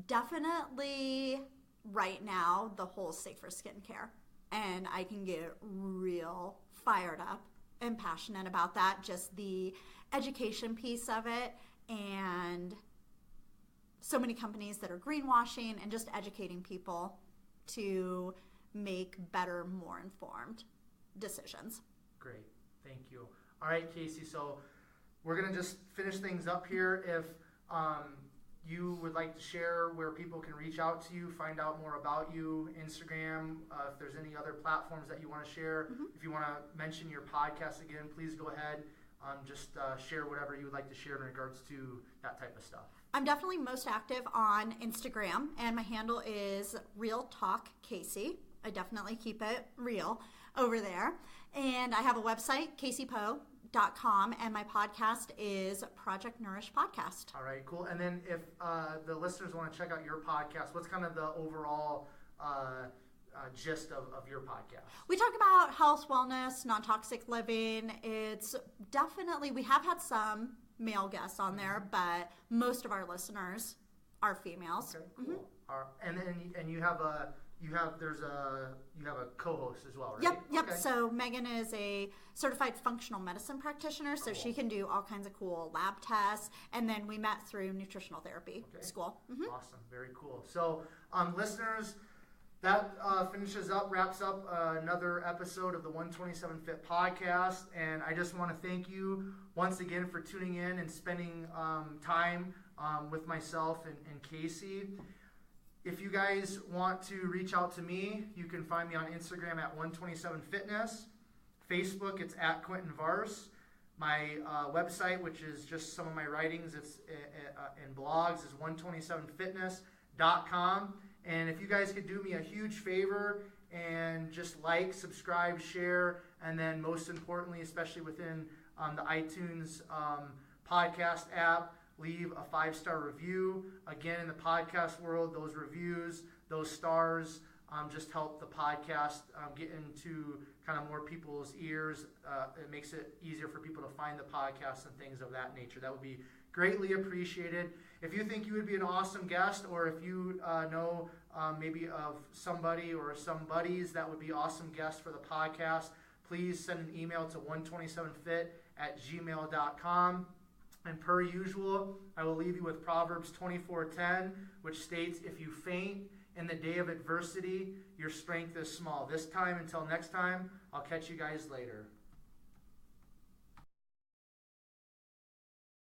Definitely right now, the whole safer skincare. And I can get real fired up and passionate about that. Just the education piece of it, and so many companies that are greenwashing and just educating people to make better, more informed decisions. Great. Thank you. All right, Casey. So we're going to just finish things up here. If you would like to share where people can reach out to you, find out more about you, Instagram, if there's any other platforms that you want to share. If you want to mention your podcast again, please go ahead. Just share whatever you would like to share in regards to that type of stuff. I'm definitely most active on Instagram, and my handle is Real Talk Casey. I definitely keep it real over there. And I have a website, caseypoe.com, and my podcast is Project Nourish Podcast. All right, cool. And then if the listeners want to check out your podcast, what's kind of the overall gist of your podcast? We talk about health, wellness, non-toxic living. It's definitely, we have had some male guests on there, but most of our listeners are females. Okay, cool. And you have a co-host as well, right? Yep. Okay. So Megan is a certified functional medicine practitioner, so she can do all kinds of cool lab tests. And then we met through nutritional therapy school. Awesome. Very cool. So listeners, that wraps up another episode of the 127 Fit podcast. And I just want to thank you once again for tuning in and spending time with myself and Casey. If you guys want to reach out to me, you can find me on Instagram at 127fitness. Facebook, it's at Quentin Vars. My website, which is just some of my writings, it's and blogs, is 127fitness.com. And if you guys could do me a huge favor and just like, subscribe, share, and then most importantly, especially within the iTunes podcast app, leave a 5-star review. Again, in the podcast world, those reviews, those stars, just help the podcast get into kind of more people's ears. It makes it easier for people to find the podcast and things of that nature. That would be greatly appreciated. If you think you would be an awesome guest, or if you know maybe of somebody or some buddies that would be awesome guests for the podcast, please send an email to 127fit@gmail.com. And per usual, I will leave you with Proverbs 24:10, which states, "If you faint in the day of adversity, your strength is small." This time, until next time, I'll catch you guys later.